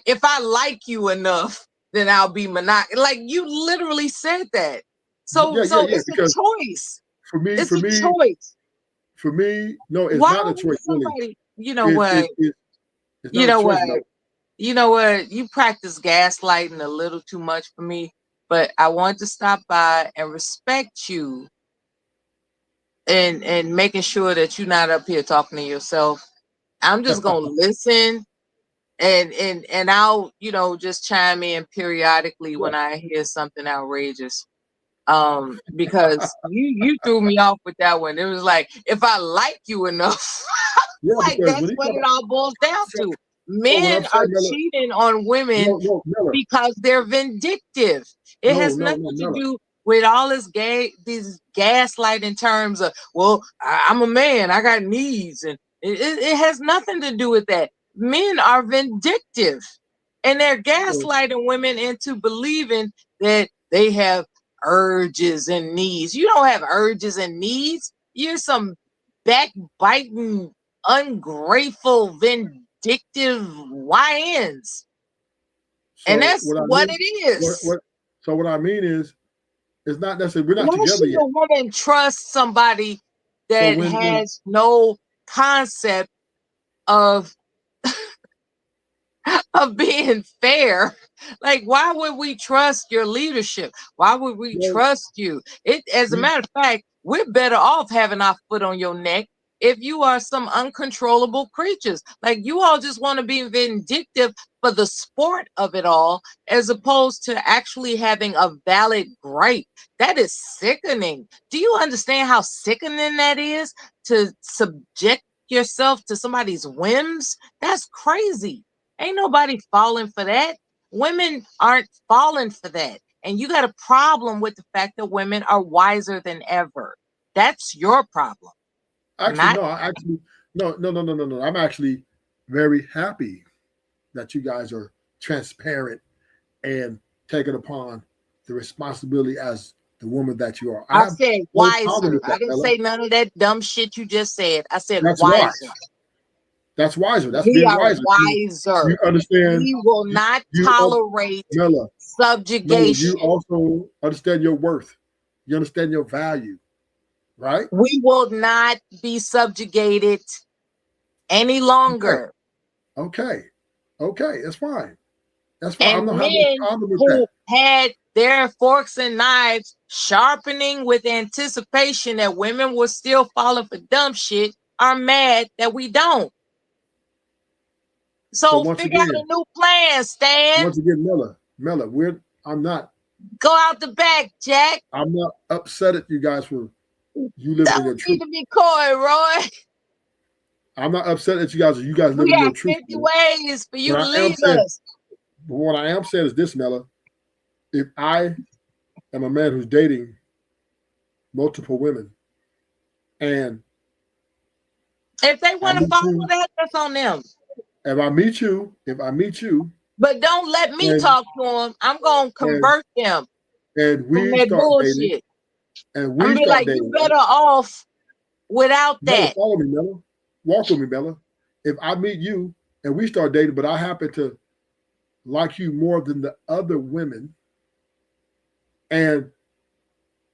[SPEAKER 6] if I like you enough, then I'll be monogamous. Like you literally said that. So it's a choice.
[SPEAKER 5] For me,
[SPEAKER 6] It's a choice.
[SPEAKER 5] For me, no, it's
[SPEAKER 6] Why
[SPEAKER 5] not a
[SPEAKER 6] would
[SPEAKER 5] choice.
[SPEAKER 6] somebody,
[SPEAKER 5] Really.
[SPEAKER 6] you know what?
[SPEAKER 5] It's
[SPEAKER 6] You
[SPEAKER 5] not
[SPEAKER 6] know
[SPEAKER 5] a choice,
[SPEAKER 6] what?
[SPEAKER 5] no.
[SPEAKER 6] You know what? You practice gaslighting a little too much for me, but I wanted to stop by and respect you and making sure that you're not up here talking to yourself. I'm just gonna listen and I'll, just chime in periodically when I hear something outrageous. Because you threw me off with that one. It was like, if I like you enough,
[SPEAKER 5] Yeah,
[SPEAKER 6] like
[SPEAKER 5] because
[SPEAKER 6] that's what it all boils down to. Men
[SPEAKER 5] saying,
[SPEAKER 6] are
[SPEAKER 5] Miller,
[SPEAKER 6] cheating on women
[SPEAKER 5] Miller,
[SPEAKER 6] because they're vindictive. It has nothing to do with all these gaslighting terms of, well, I'm a man, I got needs, and it has nothing to do with that. Men are vindictive, and they're gaslighting women into believing that they have urges and needs. You don't have urges and needs. You're some backbiting, ungrateful, vindictive YNs. And that's what it is.
[SPEAKER 5] So what I mean is, it's not necessarily, we're not
[SPEAKER 6] Why
[SPEAKER 5] together
[SPEAKER 6] should
[SPEAKER 5] yet.
[SPEAKER 6] a woman trust somebody that has no concept of being fair? Like, why would we trust your leadership? Why would we trust you? As a matter of fact, we're better off having our foot on your neck if you are some uncontrollable creatures. Like, you all just want to be vindictive for the sport of it all, as opposed to actually having a valid gripe. That is sickening. Do you understand how sickening that is, to subject yourself to somebody's whims? That's crazy. Ain't nobody falling for that. Women aren't falling for that. And you got a problem with the fact that women are wiser than ever. That's your problem.
[SPEAKER 5] No. I'm actually very happy that you guys are transparent and taking upon the responsibility as the woman that you are.
[SPEAKER 6] I said wiser. I didn't say none of that dumb shit you just said. I said
[SPEAKER 5] that's
[SPEAKER 6] wiser.
[SPEAKER 5] Wise. That's wiser. That's
[SPEAKER 6] we
[SPEAKER 5] being
[SPEAKER 6] are
[SPEAKER 5] wiser.
[SPEAKER 6] wiser.
[SPEAKER 5] You understand?
[SPEAKER 6] We will not tolerate subjugation.
[SPEAKER 5] You also understand your worth. You understand your value, right?
[SPEAKER 6] We will not be subjugated any longer.
[SPEAKER 5] Okay. That's fine. That's fine.
[SPEAKER 6] And
[SPEAKER 5] I'm not
[SPEAKER 6] men
[SPEAKER 5] having a problem with
[SPEAKER 6] who
[SPEAKER 5] that.
[SPEAKER 6] had their forks and knives sharpening with anticipation that women were still falling for dumb shit are mad that we don't. So figure out a new plan, Stan.
[SPEAKER 5] Once again, Miller, I'm not.
[SPEAKER 6] Go out the back, Jack.
[SPEAKER 5] I'm not upset at you guys for you living in your truth.
[SPEAKER 6] Don't need to be coy, Roy.
[SPEAKER 5] I'm not upset at you guys. You guys live in your truth.
[SPEAKER 6] 50 ways for you to leave us.
[SPEAKER 5] But what I am saying is this, Mella. If I am a man who's dating multiple women, and
[SPEAKER 6] if they want to follow that, that's on them.
[SPEAKER 5] If I meet you,
[SPEAKER 6] but don't let me talk to them. I'm gonna convert them.
[SPEAKER 5] And we
[SPEAKER 6] start bullshit.
[SPEAKER 5] Dating, and we
[SPEAKER 6] I'm gonna be like, dating, you better off without that.
[SPEAKER 5] Follow me, Mella. Walk with me, Mella. If I meet you and we start dating, but I happen to like you more than the other women, and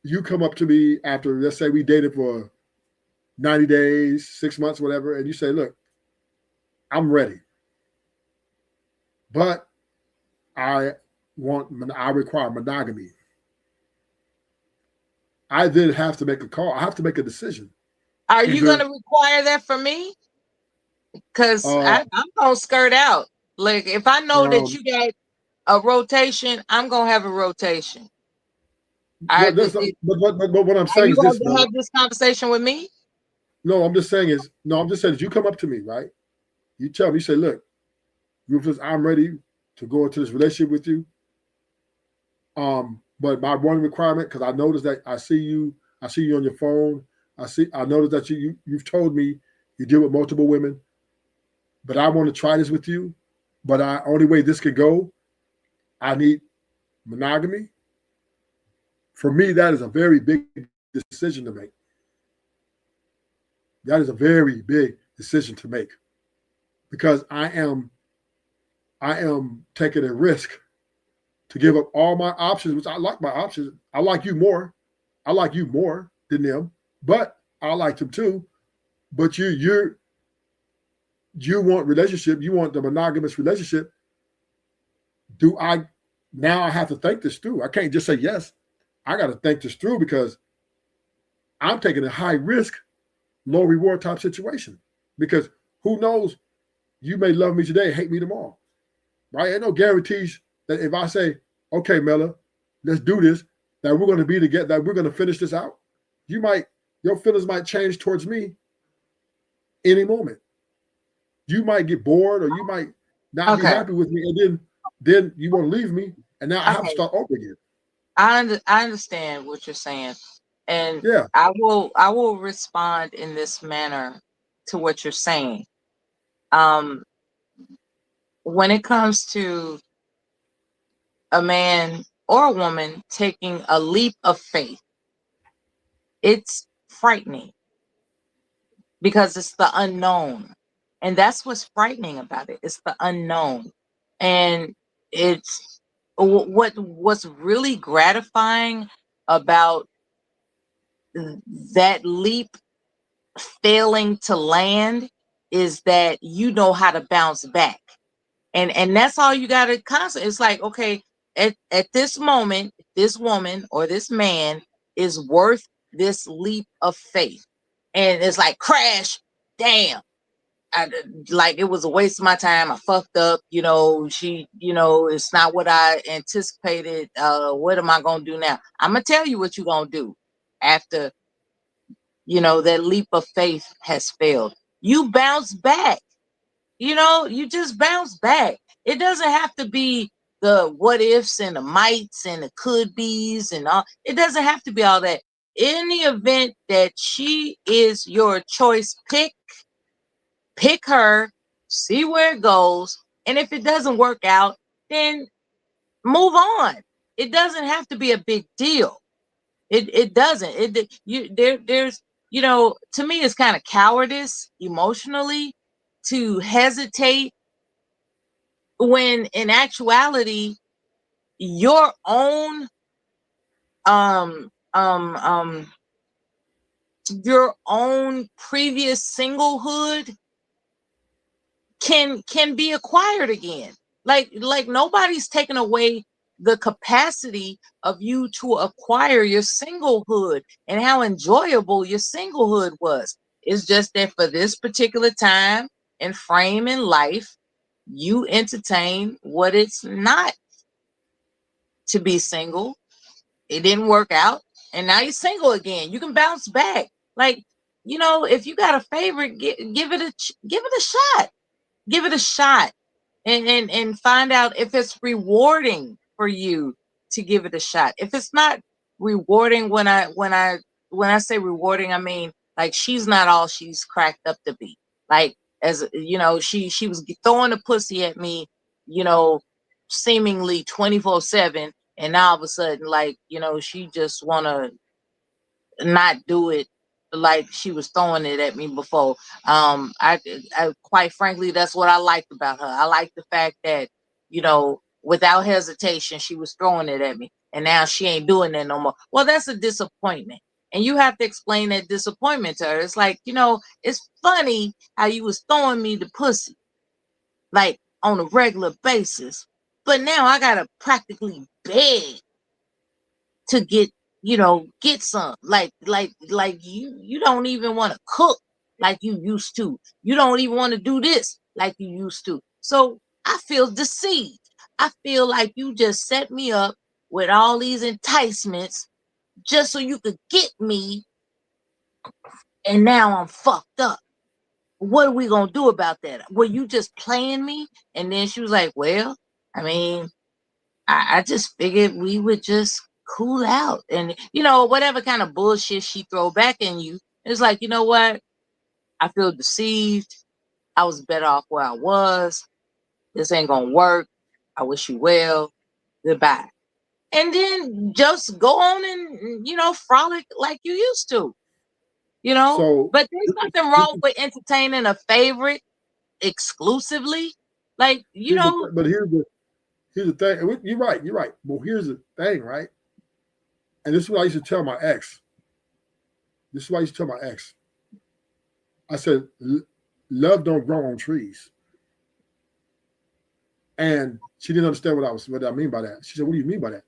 [SPEAKER 5] you come up to me after, let's say we dated for 90 days, 6 months, whatever, and you say, look, I'm ready, but I require monogamy. I then have to make a call. I have to make a decision.
[SPEAKER 6] Are you going to require that from me? Because I'm going to skirt out. Like, if I know that you got a rotation, I'm going to have a rotation.
[SPEAKER 5] But what I'm saying is this.
[SPEAKER 6] You going to have this conversation with me?
[SPEAKER 5] No, I'm just saying is no. I'm just saying is you come up to me, right? You tell me, you say, look, Rufus, I'm ready to go into this relationship with you. But my one requirement, because I noticed that I see you on your phone. I noticed that you've told me you deal with multiple women, but I want to try this with you. But only way this could go, I need monogamy. For me, that is a very big decision to make. That is a very big decision to make because I am taking a risk to give up all my options, which I like my options. I like you more. I like you more than them, but I like them too. But you want relationship. You want the monogamous relationship. I have to think this through? I can't just say yes. I got to think this through because I'm taking a high risk, low reward type situation. Because who knows? You may love me today, hate me tomorrow. Right? Ain't no guarantees that if I say, okay, Mela, let's do this, that we're going to be together, that we're going to finish this out. Your feelings might change towards me any moment. You might get bored or you might not be happy with me. And then you want to leave me. And now I have to start over again.
[SPEAKER 6] I understand what you're saying. And
[SPEAKER 5] yeah.
[SPEAKER 6] I will respond in this manner to what you're saying. When it comes to a man or a woman taking a leap of faith, it's frightening because it's the unknown. And that's what's frightening about it. It's the unknown. And it's what's really gratifying about that leap failing to land is that you know how to bounce back. And that's all you got to constantly. It's like, okay, at this moment, this woman or this man is worth this leap of faith. And it's like, crash, damn. Like it was a waste of my time. I fucked up, it's not what I anticipated. What am I going to do now? I'm going to tell you what you're going to do after, that leap of faith has failed. You bounce back. You just bounce back. It doesn't have to be the what ifs and the mights and the could be's and all. It doesn't have to be all that. In the event that she is your choice, pick her, see where it goes. And if it doesn't work out, then move on. It doesn't have to be a big deal. It doesn't. There's to me, it's kind of cowardice emotionally to hesitate when in actuality your own previous singlehood can be acquired again. Like nobody's taken away the capacity of you to acquire your singlehood and how enjoyable your singlehood was. It's just that for this particular time and frame in life, you entertain what it's not to be single. It didn't work out, and now you're single again. You can bounce back. Like, if you got a favorite, give it a shot. Give it a shot, and find out if it's rewarding for you to give it a shot. If it's not rewarding, when I say rewarding, I mean like she's not all she's cracked up to be. Like, as she was throwing the pussy at me, seemingly 24/7, and now all of a sudden, like, she just wanna not do it like she was throwing it at me before. I quite frankly, that's what I liked about her. I like the fact that, without hesitation, she was throwing it at me, and now she ain't doing that no more. Well, that's a disappointment. And you have to explain that disappointment to her. It's like, it's funny how you was throwing me the pussy, like, on a regular basis. But now I got to practically beg to get some. Like you don't even want to cook like you used to. You don't even want to do this like you used to. So I feel deceived. I feel like you just set me up with all these enticements just so you could get me and now I'm fucked up. What are we gonna do about that? Were you just playing me? And then she was like, well, I mean, I just figured we would just cool out. And, whatever kind of bullshit she throw back in you, it's like, you know what? I feel deceived. I was better off where I was. This ain't gonna work. I wish you well. Goodbye. And then just go on and, frolic like you used to.
[SPEAKER 5] So,
[SPEAKER 6] But there's nothing wrong with entertaining a favorite exclusively. Like,
[SPEAKER 5] but here's the thing. You're right. Well, here's the thing, right? And this is what I used to tell my ex. I said, love don't grow on trees. And she didn't understand what I mean by that. She said, what do you mean by that?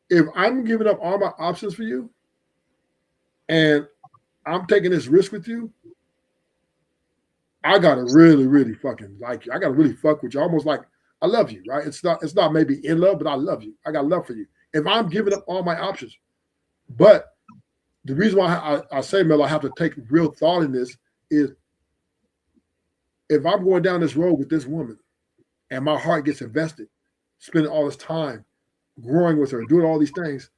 [SPEAKER 5] If I'm giving up all my options for you and I'm taking this risk with you, I gotta really, really fucking like you. I gotta really fuck with you. Almost like I love you, right? It's not maybe in love, but I love you. I got love for you. If I'm giving up all my options, but the reason why I say, Mel, I have to take real thought in this is if I'm going down this road with this woman and my heart gets invested, spending all this time growing with her, doing all these things,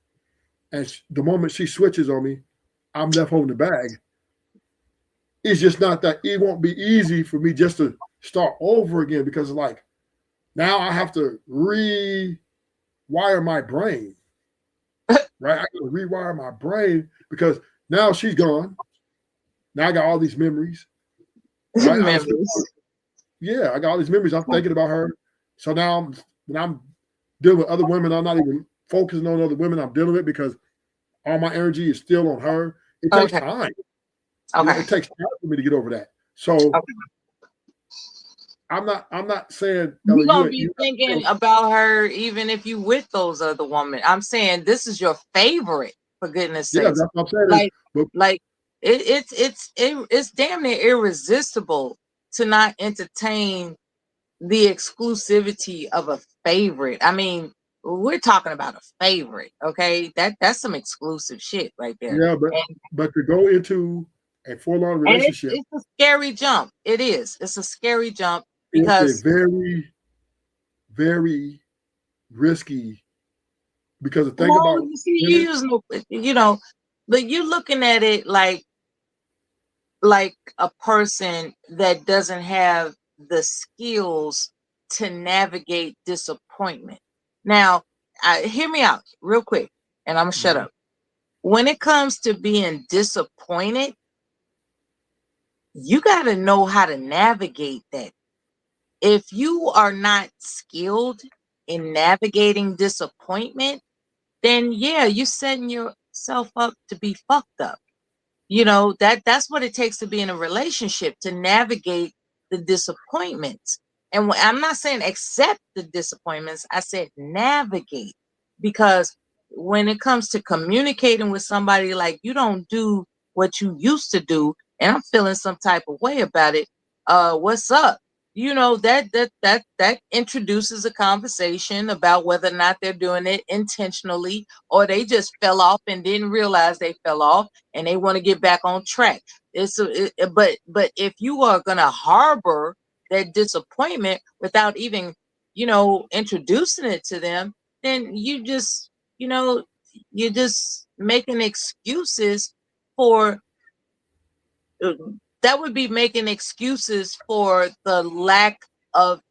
[SPEAKER 5] and the moment she switches on me, I'm left holding the bag. It's just not that it won't be easy for me just to start over again because like now I have to rewire my brain, right? I got to rewire my brain because now she's gone. Now I got all these memories. Right? I got all these memories. I'm thinking about her. So now when I'm dealing with other women, I'm not even focusing on other women I'm dealing with because all my energy is still on her. It takes time.
[SPEAKER 6] Okay.
[SPEAKER 5] It takes time for me to get over that. So I'm not saying
[SPEAKER 6] you're gonna be thinking about her even if you with those other women. I'm saying this is your favorite, for goodness sake.
[SPEAKER 5] Yeah, that's what I'm saying.
[SPEAKER 6] It's damn near irresistible to not entertain the exclusivity of a favorite. I mean, we're talking about a favorite, okay? That's some exclusive shit right there.
[SPEAKER 5] Yeah, but to go into a full-on relationship,
[SPEAKER 6] it's a scary jump. It is. It's a scary jump because
[SPEAKER 5] it's a very, very risky. Because the thing about
[SPEAKER 6] but you're looking at it like a person that doesn't have the skills to navigate disappointment. Now, hear me out real quick, and I'm gonna shut up. When it comes to being disappointed, you got to know how to navigate that. If you are not skilled in navigating disappointment, then yeah, you're setting yourself up to be fucked up. That's what it takes to be in a relationship, to navigate the disappointments. And I'm not saying accept the disappointments, I said navigate, because when it comes to communicating with somebody, like you don't do what you used to do, and I'm feeling some type of way about it. What's up? That introduces a conversation about whether or not they're doing it intentionally or they just fell off and didn't realize they fell off and they want to get back on track. But if you are gonna harbor that disappointment without even introducing it to them, then you're just making excuses for. That would be making excuses for the lack of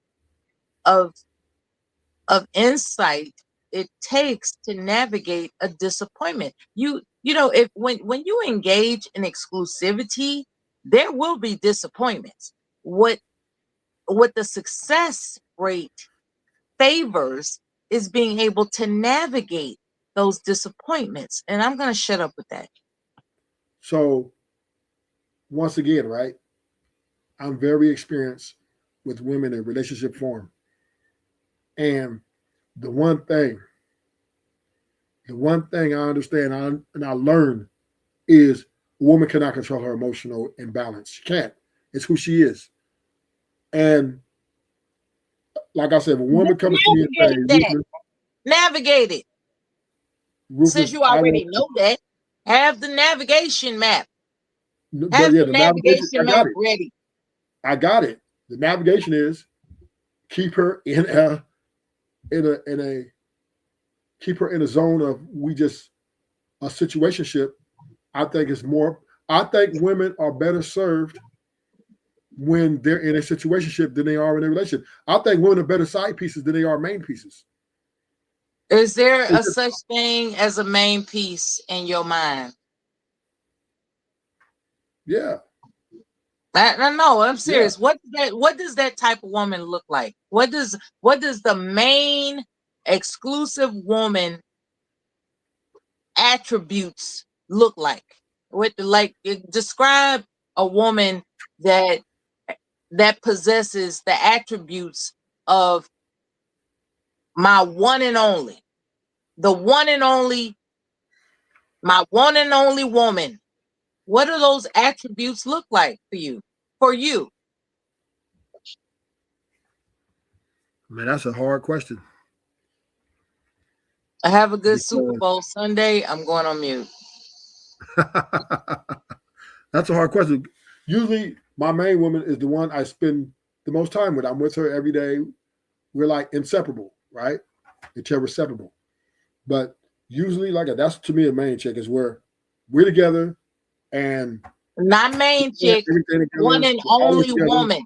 [SPEAKER 6] insight it takes to navigate a disappointment. If when you engage in exclusivity, there will be disappointments. What the success rate favors is being able to navigate those disappointments. And I'm going to shut up with that.
[SPEAKER 5] So once again, right, I'm very experienced with women in relationship form. And the one thing I understand and I learned is a woman cannot control her emotional imbalance. She can't. It's who she is. And like I said, if a woman comes to me and says,
[SPEAKER 6] navigate it. Since you already know that, have the navigation map.
[SPEAKER 5] But
[SPEAKER 6] Has
[SPEAKER 5] yeah,
[SPEAKER 6] the
[SPEAKER 5] the navigation,
[SPEAKER 6] navigation
[SPEAKER 5] I got
[SPEAKER 6] map
[SPEAKER 5] it.
[SPEAKER 6] ready.
[SPEAKER 5] I got it. The navigation is keep her in a keep her in a zone of a situationship. I think it's more. I think women are better served when they're in a situationship than they are in a relationship. I think women are better side pieces than they are main pieces.
[SPEAKER 6] Is there a
[SPEAKER 5] It's just-
[SPEAKER 6] such thing as a main piece in your mind?
[SPEAKER 5] yeah.
[SPEAKER 6] No, I'm
[SPEAKER 5] Yeah.
[SPEAKER 6] serious. What does that type of woman look like? What does the main exclusive woman attributes look like? Describe a woman that possesses the attributes of my one and only, the one and only, my one and only woman. What do those attributes look like for you? For you,
[SPEAKER 5] Man, that's a hard question.
[SPEAKER 6] I have a good Super
[SPEAKER 5] Because
[SPEAKER 6] Bowl Sunday. I'm going on mute.
[SPEAKER 5] that's a hard question. Usually, my main woman is the one I spend the most time with. I'm with her every day. We're like inseparable, right? Until we're separable. But usually, that's to me a main chick is where we're together and
[SPEAKER 6] Not main chick,
[SPEAKER 5] everything together.
[SPEAKER 6] one and
[SPEAKER 5] We're always
[SPEAKER 6] only
[SPEAKER 5] together.
[SPEAKER 6] woman.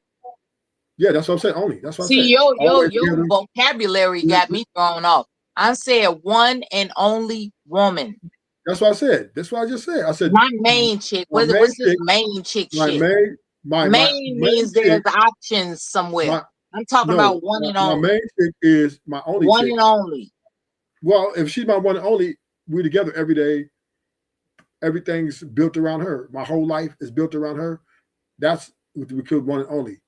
[SPEAKER 5] Yeah, that's what I'm saying. Only. That's what I
[SPEAKER 6] See,
[SPEAKER 5] said.
[SPEAKER 6] your
[SPEAKER 5] Always together.
[SPEAKER 6] vocabulary got me thrown off. I said one and only woman.
[SPEAKER 5] That's what I said. That's what I just said. I said
[SPEAKER 6] Not main chick.
[SPEAKER 5] my main
[SPEAKER 6] What's this
[SPEAKER 5] chick,
[SPEAKER 6] main chick
[SPEAKER 5] my
[SPEAKER 6] shit?
[SPEAKER 5] main, my
[SPEAKER 6] Main
[SPEAKER 5] main
[SPEAKER 6] means there's
[SPEAKER 5] chick,
[SPEAKER 6] options somewhere.
[SPEAKER 5] my
[SPEAKER 6] I'm talking
[SPEAKER 5] no,
[SPEAKER 6] about one and
[SPEAKER 5] my
[SPEAKER 6] only.
[SPEAKER 5] main chick is my only
[SPEAKER 6] One
[SPEAKER 5] chick.
[SPEAKER 6] and only.
[SPEAKER 5] Well, if she's my one and only, we're together every day. Everything's built around her. My whole life is built around her. That's what we call one and only.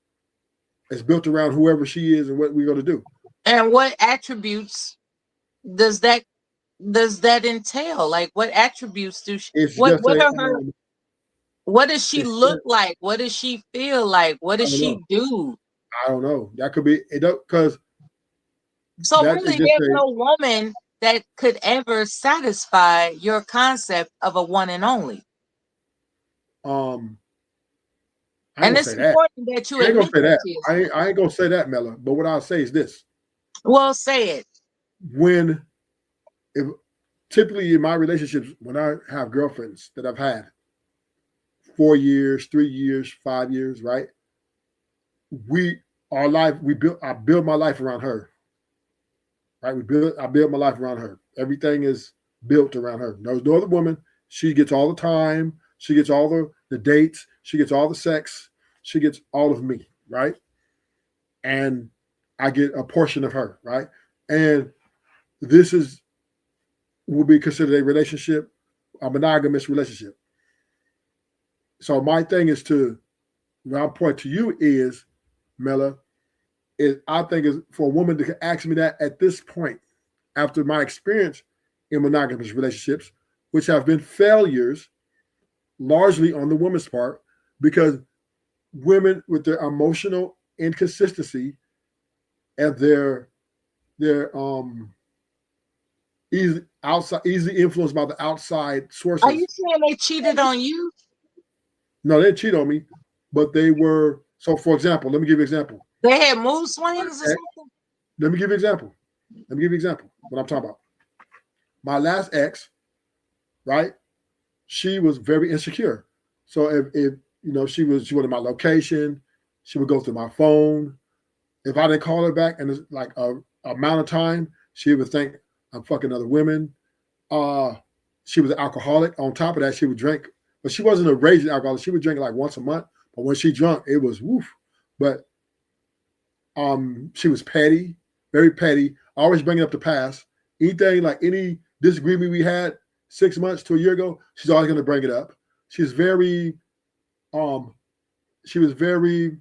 [SPEAKER 5] It's built around whoever she is and what we're going to do.
[SPEAKER 6] And what attributes does that entail? Like, what attributes do she?
[SPEAKER 5] It's
[SPEAKER 6] What
[SPEAKER 5] just a,
[SPEAKER 6] are her? What does she
[SPEAKER 5] it's
[SPEAKER 6] look like? What does she feel like? What does
[SPEAKER 5] I don't
[SPEAKER 6] she
[SPEAKER 5] know.
[SPEAKER 6] do?
[SPEAKER 5] I don't know. That could be it because
[SPEAKER 6] So
[SPEAKER 5] that
[SPEAKER 6] really,
[SPEAKER 5] is just
[SPEAKER 6] there's no woman that could ever satisfy your concept of a one and only.
[SPEAKER 5] I ain't
[SPEAKER 6] And
[SPEAKER 5] gonna
[SPEAKER 6] it's
[SPEAKER 5] say that.
[SPEAKER 6] important that you
[SPEAKER 5] I ain't gonna
[SPEAKER 6] admit
[SPEAKER 5] say
[SPEAKER 6] that
[SPEAKER 5] that.
[SPEAKER 6] to yourself.
[SPEAKER 5] I ain't gonna say that, Mella. But what I'll say is this:
[SPEAKER 6] Well, say it.
[SPEAKER 5] if typically in my relationships, when I have girlfriends that I've had 4 years, 3 years, 5 years, right? I build my life around her. Right? I build my life around her. Everything is built around her. There's no other woman. She gets all the time. She gets all the dates. She gets all the sex. She gets all of me, right? And I get a portion of her, right? And this will be considered a relationship, a monogamous relationship. So my thing is my point to you is, Mella, I think is for a woman to ask me that at this point, after my experience in monogamous relationships, which have been failures largely on the woman's part, because women with their emotional inconsistency and their easily influenced by the outside sources.
[SPEAKER 6] Are you saying they cheated on you?
[SPEAKER 5] No, they didn't cheat on me, but they were. So, for example, let me give you an example.
[SPEAKER 6] They had mood swings or something?
[SPEAKER 5] Let me give you an example. What I'm talking about. My last ex, right? She was very insecure. So if she wanted my location, she would go through my phone. If I didn't call her back and it's like a amount of time, she would think I'm fucking other women. She was an alcoholic. On top of that, she would drink, but she wasn't a raging alcoholic. She would drink like once a month. But when she drunk, it was woof. But she was petty, very petty. Always bringing up the past. Anything like any disagreement we had 6 months to a year ago, she's always going to bring it up. She's very, she was very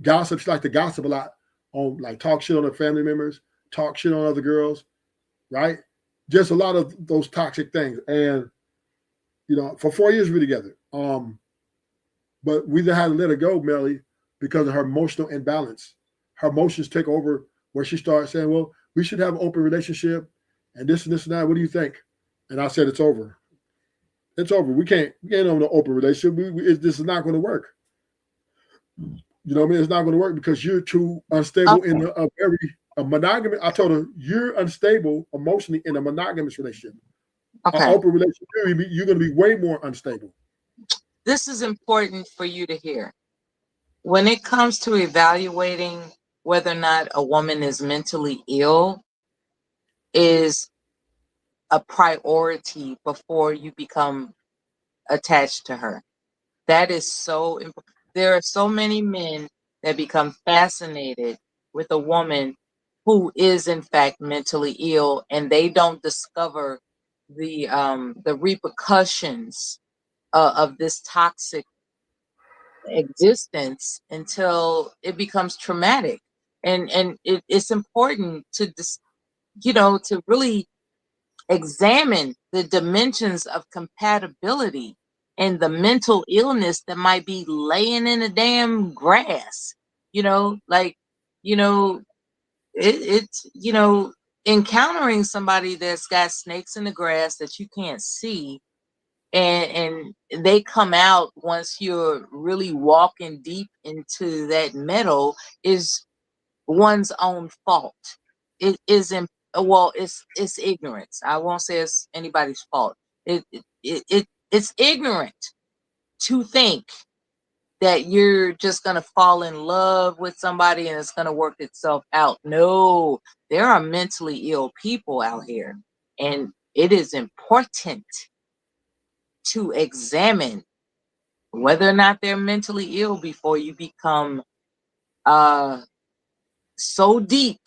[SPEAKER 5] gossip. She liked to gossip a lot on like talk shit on her family members, talk shit on other girls, right? Just a lot of those toxic things. And, for 4 years we were together. But we had to let her go, Melly, because of her emotional imbalance. Her emotions take over where she started saying, well, we should have an open relationship and this and that. What do you think? And I said, it's over. It's over. We can't have an open relationship. This is not going to work. You know what I mean? It's not going to work because you're too unstable in a monogamous. I told her you're unstable emotionally in a monogamous relationship. An open relationship, you're going to be way more unstable.
[SPEAKER 6] This is important for you to hear. When it comes to evaluating whether or not a woman is mentally ill, is a priority before you become attached to her. That is so important. There are so many men that become fascinated with a woman who is in fact mentally ill, and they don't discover the repercussions of this toxic existence until it becomes traumatic. And it's important to to really examine the dimensions of compatibility and the mental illness that might be laying in the damn grass. Like, it's encountering somebody that's got snakes in the grass that you can't see, and they come out once you're really walking deep into that meadow, is one's own fault. It isn't. Well, it's ignorance. I won't say it's anybody's fault. It's ignorant to think that you're just gonna fall in love with somebody and it's gonna work itself out. No, there are mentally ill people out here, and it is important to examine whether or not they're mentally ill before you become so deep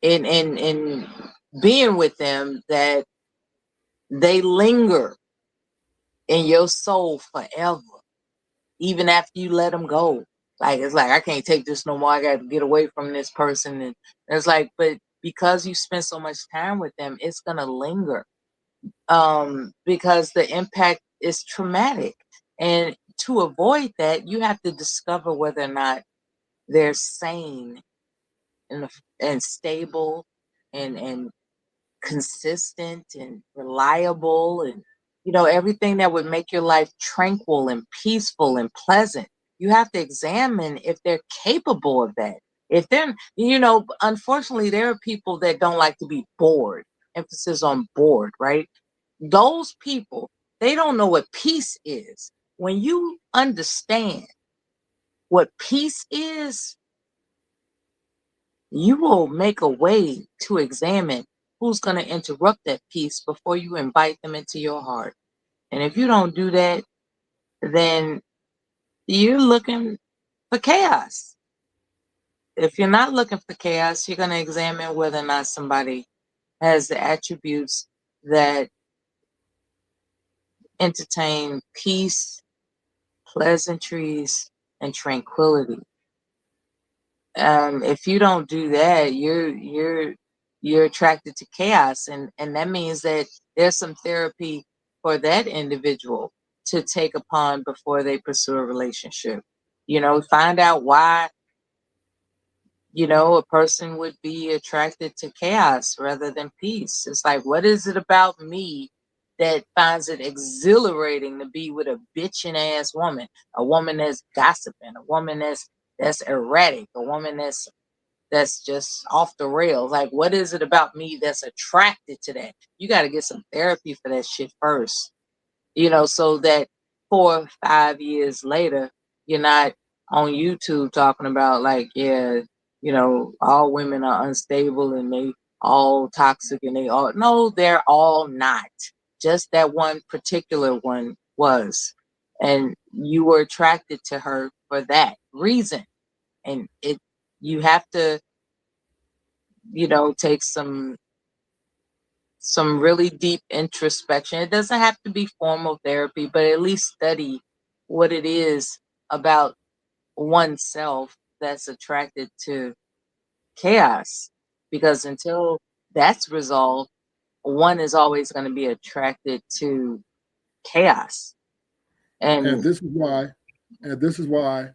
[SPEAKER 6] in being with them that they linger in your soul forever, even after you let them go. Like, it's like, I can't take this no more. I got to get away from this person. And it's like, but because you spend so much time with them, it's going to linger. Because the impact is traumatic. And to avoid that, you have to discover whether or not they're sane and stable and consistent and reliable, and everything that would make your life tranquil and peaceful and pleasant. You have to examine if they're capable of that. If they're, unfortunately, there are people that don't like to be bored. Emphasis on bored, right? Those people, they don't know what peace is. When you understand what peace is, you will make a way to examine who's going to interrupt that peace before you invite them into your heart. And if you don't do that, then you're looking for chaos. If you're not looking for chaos, you're going to examine whether or not somebody has the attributes that entertain peace, pleasantries, and tranquility. If you don't do that, you're attracted to chaos, and that means that there's some therapy for that individual to take upon before they pursue a relationship. Find out why a person would be attracted to chaos rather than peace. It's like, what is it about me that finds it exhilarating to be with a bitching ass woman, a woman that's gossiping, a woman that's erratic, a woman that's just off the rails? Like, what is it about me that's attracted to that? You got to get some therapy for that shit first, so that 4 or 5 years later, you're not on YouTube talking about like, yeah, all women are unstable and they all toxic and no, they're all not. Just that one particular one was, and you were attracted to her for that reason. And you have to, take some really deep introspection. It doesn't have to be formal therapy, but at least study what it is about oneself that's attracted to chaos. Because until that's resolved, one is always going to be attracted to chaos.
[SPEAKER 5] And this is why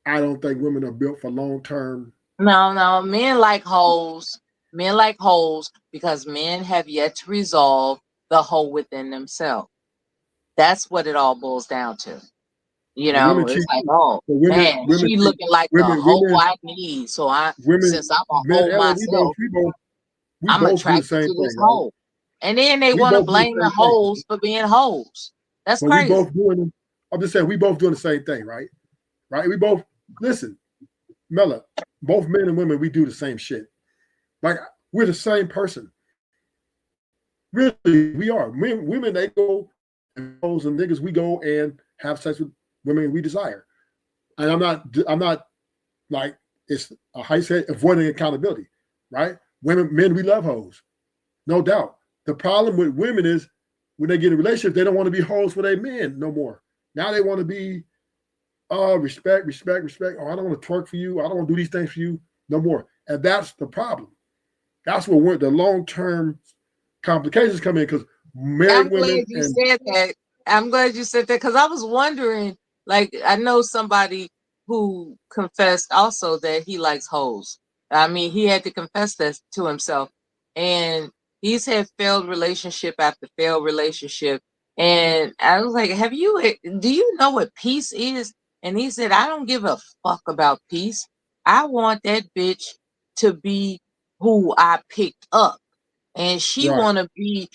[SPEAKER 5] I don't think women are built for long-term.
[SPEAKER 6] No, men like hoes. Men like hoes because men have yet to resolve the hoe within themselves. That's what it all boils down to. You
[SPEAKER 5] But women
[SPEAKER 6] know, it's
[SPEAKER 5] cheat
[SPEAKER 6] like,
[SPEAKER 5] too.
[SPEAKER 6] oh
[SPEAKER 5] But women,
[SPEAKER 6] man,
[SPEAKER 5] women
[SPEAKER 6] she
[SPEAKER 5] cheat.
[SPEAKER 6] looking like the hoe
[SPEAKER 5] Women,
[SPEAKER 6] I need. So
[SPEAKER 5] women,
[SPEAKER 6] since I'm a
[SPEAKER 5] men,
[SPEAKER 6] hoe
[SPEAKER 5] Ellen,
[SPEAKER 6] myself,
[SPEAKER 5] we
[SPEAKER 6] I'm
[SPEAKER 5] both do the
[SPEAKER 6] attracted
[SPEAKER 5] same
[SPEAKER 6] to this
[SPEAKER 5] thing, right?
[SPEAKER 6] hoe. And then they
[SPEAKER 5] We
[SPEAKER 6] want to
[SPEAKER 5] both do the
[SPEAKER 6] blame the
[SPEAKER 5] same thing.
[SPEAKER 6] hoes for being hoes. That's
[SPEAKER 5] But we
[SPEAKER 6] crazy.
[SPEAKER 5] both doing. I'm just saying, we both doing the same thing, right? Right? We both listen, Mella. Both men and women, we do the same shit. Like we're the same person. Really, we are. Women, they go and hoes and niggas, we go and have sex with women we desire. And I'm not like it's a high set avoiding accountability, right? Men, we love hoes, no doubt. The problem with women is when they get in a relationship, they don't want to be hoes for their men no more. Now they want to be respect. Oh, I don't want to twerk for you. I don't want to do these things for you no more. And that's the problem. That's where the long-term complications come in because married
[SPEAKER 6] I'm
[SPEAKER 5] women
[SPEAKER 6] glad you
[SPEAKER 5] and
[SPEAKER 6] said that. I'm glad you said that because I was wondering, like, I know somebody who confessed also that he likes hoes. I mean, he had to confess that to himself. And he's had failed relationship after failed relationship. And I was like, do you know what peace is? And he said, I don't give a fuck about peace. I want that bitch to be who I picked up. And she
[SPEAKER 5] right,
[SPEAKER 6] want to be,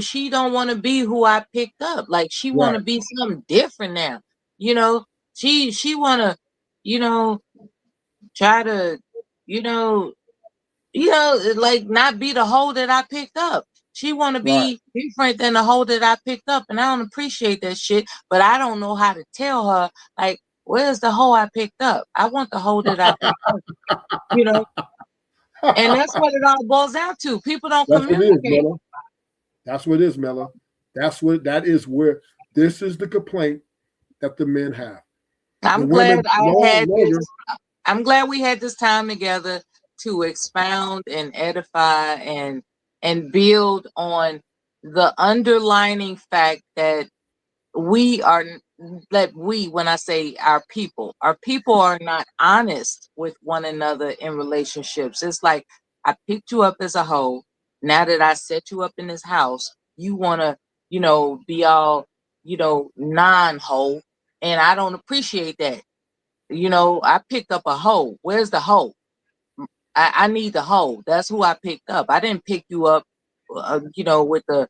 [SPEAKER 6] she don't want to be who I picked up. Like she want
[SPEAKER 5] right,
[SPEAKER 6] to be something different now. You know, she want to, you know, try to, you know, like not be the hoe that I picked up. She want to
[SPEAKER 5] right.
[SPEAKER 6] be different than the hoe that I picked up, and I don't appreciate that shit. But I don't know how to tell her, like, where's the hoe I picked up? I want the hoe that I picked up. You know, and that's what it all boils down to. People don't
[SPEAKER 5] That's what it is,
[SPEAKER 6] communicate.
[SPEAKER 5] Mella. That's what it is, Mella. That is where this is the complaint that the men have. The
[SPEAKER 6] I'm
[SPEAKER 5] women
[SPEAKER 6] glad I
[SPEAKER 5] no
[SPEAKER 6] had
[SPEAKER 5] longer.
[SPEAKER 6] this. I'm glad we had this time together to expound and edify and build on the underlining fact that we are when I say our people are not honest with one another in relationships. It's like I picked you up as a hoe. Now that I set you up in this house, you want to, be all, non-hoe, and I don't appreciate that. I picked up a hoe. Where's the hoe? I need the hoe. That's who I picked up. I didn't pick you up, with the,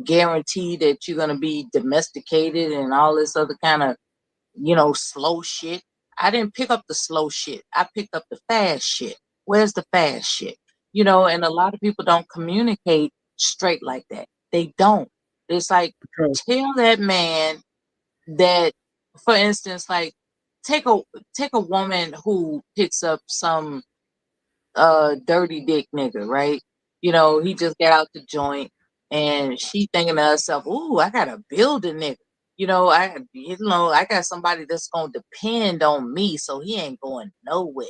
[SPEAKER 6] guarantee that you're gonna be domesticated and all this other kind of, slow shit. I didn't pick up the slow shit. I picked up the fast shit. Where's the fast shit? And a lot of people don't communicate straight like that. They don't. It's like
[SPEAKER 5] Because
[SPEAKER 6] tell that man that, for instance, like take a woman who picks up some dirty dick nigga, right? He just got out the joint and she thinking to herself, ooh, I gotta build a nigga. I got somebody that's gonna depend on me, so he ain't going nowhere,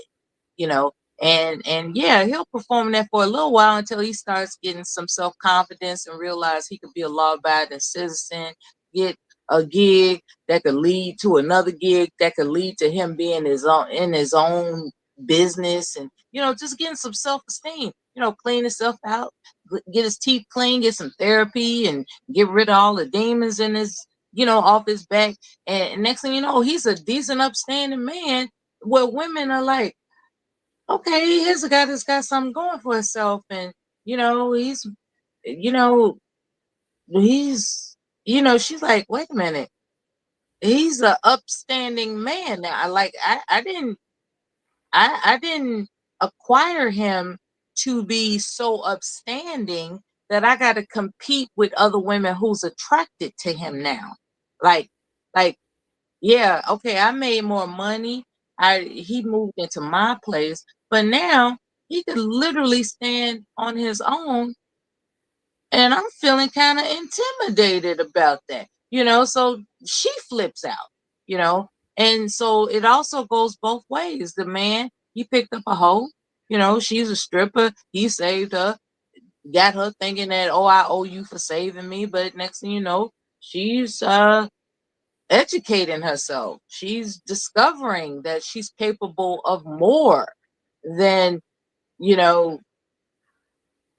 [SPEAKER 6] you know. And yeah, he'll perform that for a little while until he starts getting some self-confidence and realize he could be a law-abiding citizen, get a gig that could lead to another gig that could lead to him being in his own business, and just getting some self-esteem, clean himself out, get his teeth clean, get some therapy, and get rid of all the demons in his, off his back. And next thing you know, he's a decent, upstanding man where women are like, okay, here's a guy that's got something going for himself, and he's, you know he's, she's like, wait a minute, he's a upstanding man now. I didn't acquire him to be so upstanding that I got to compete with other women who's attracted to him now. Like, like, yeah, okay, I made more money. He moved into my place, but now he could literally stand on his own, and I'm feeling kind of intimidated about that. So she flips out, you know. And so it also goes both ways. The man, he picked up a hoe, she's a stripper, he saved her, got her thinking that, oh, I owe you for saving me. But next thing you know, she's educating herself. She's discovering that she's capable of more than, you know,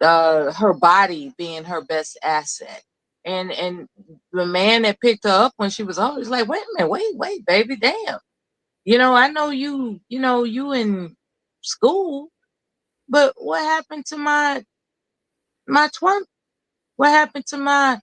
[SPEAKER 6] her body being her best asset. And the man that picked her up when she was old was like, wait a minute, wait, baby, damn. I know you in school, but what happened to my twerk? What happened to my,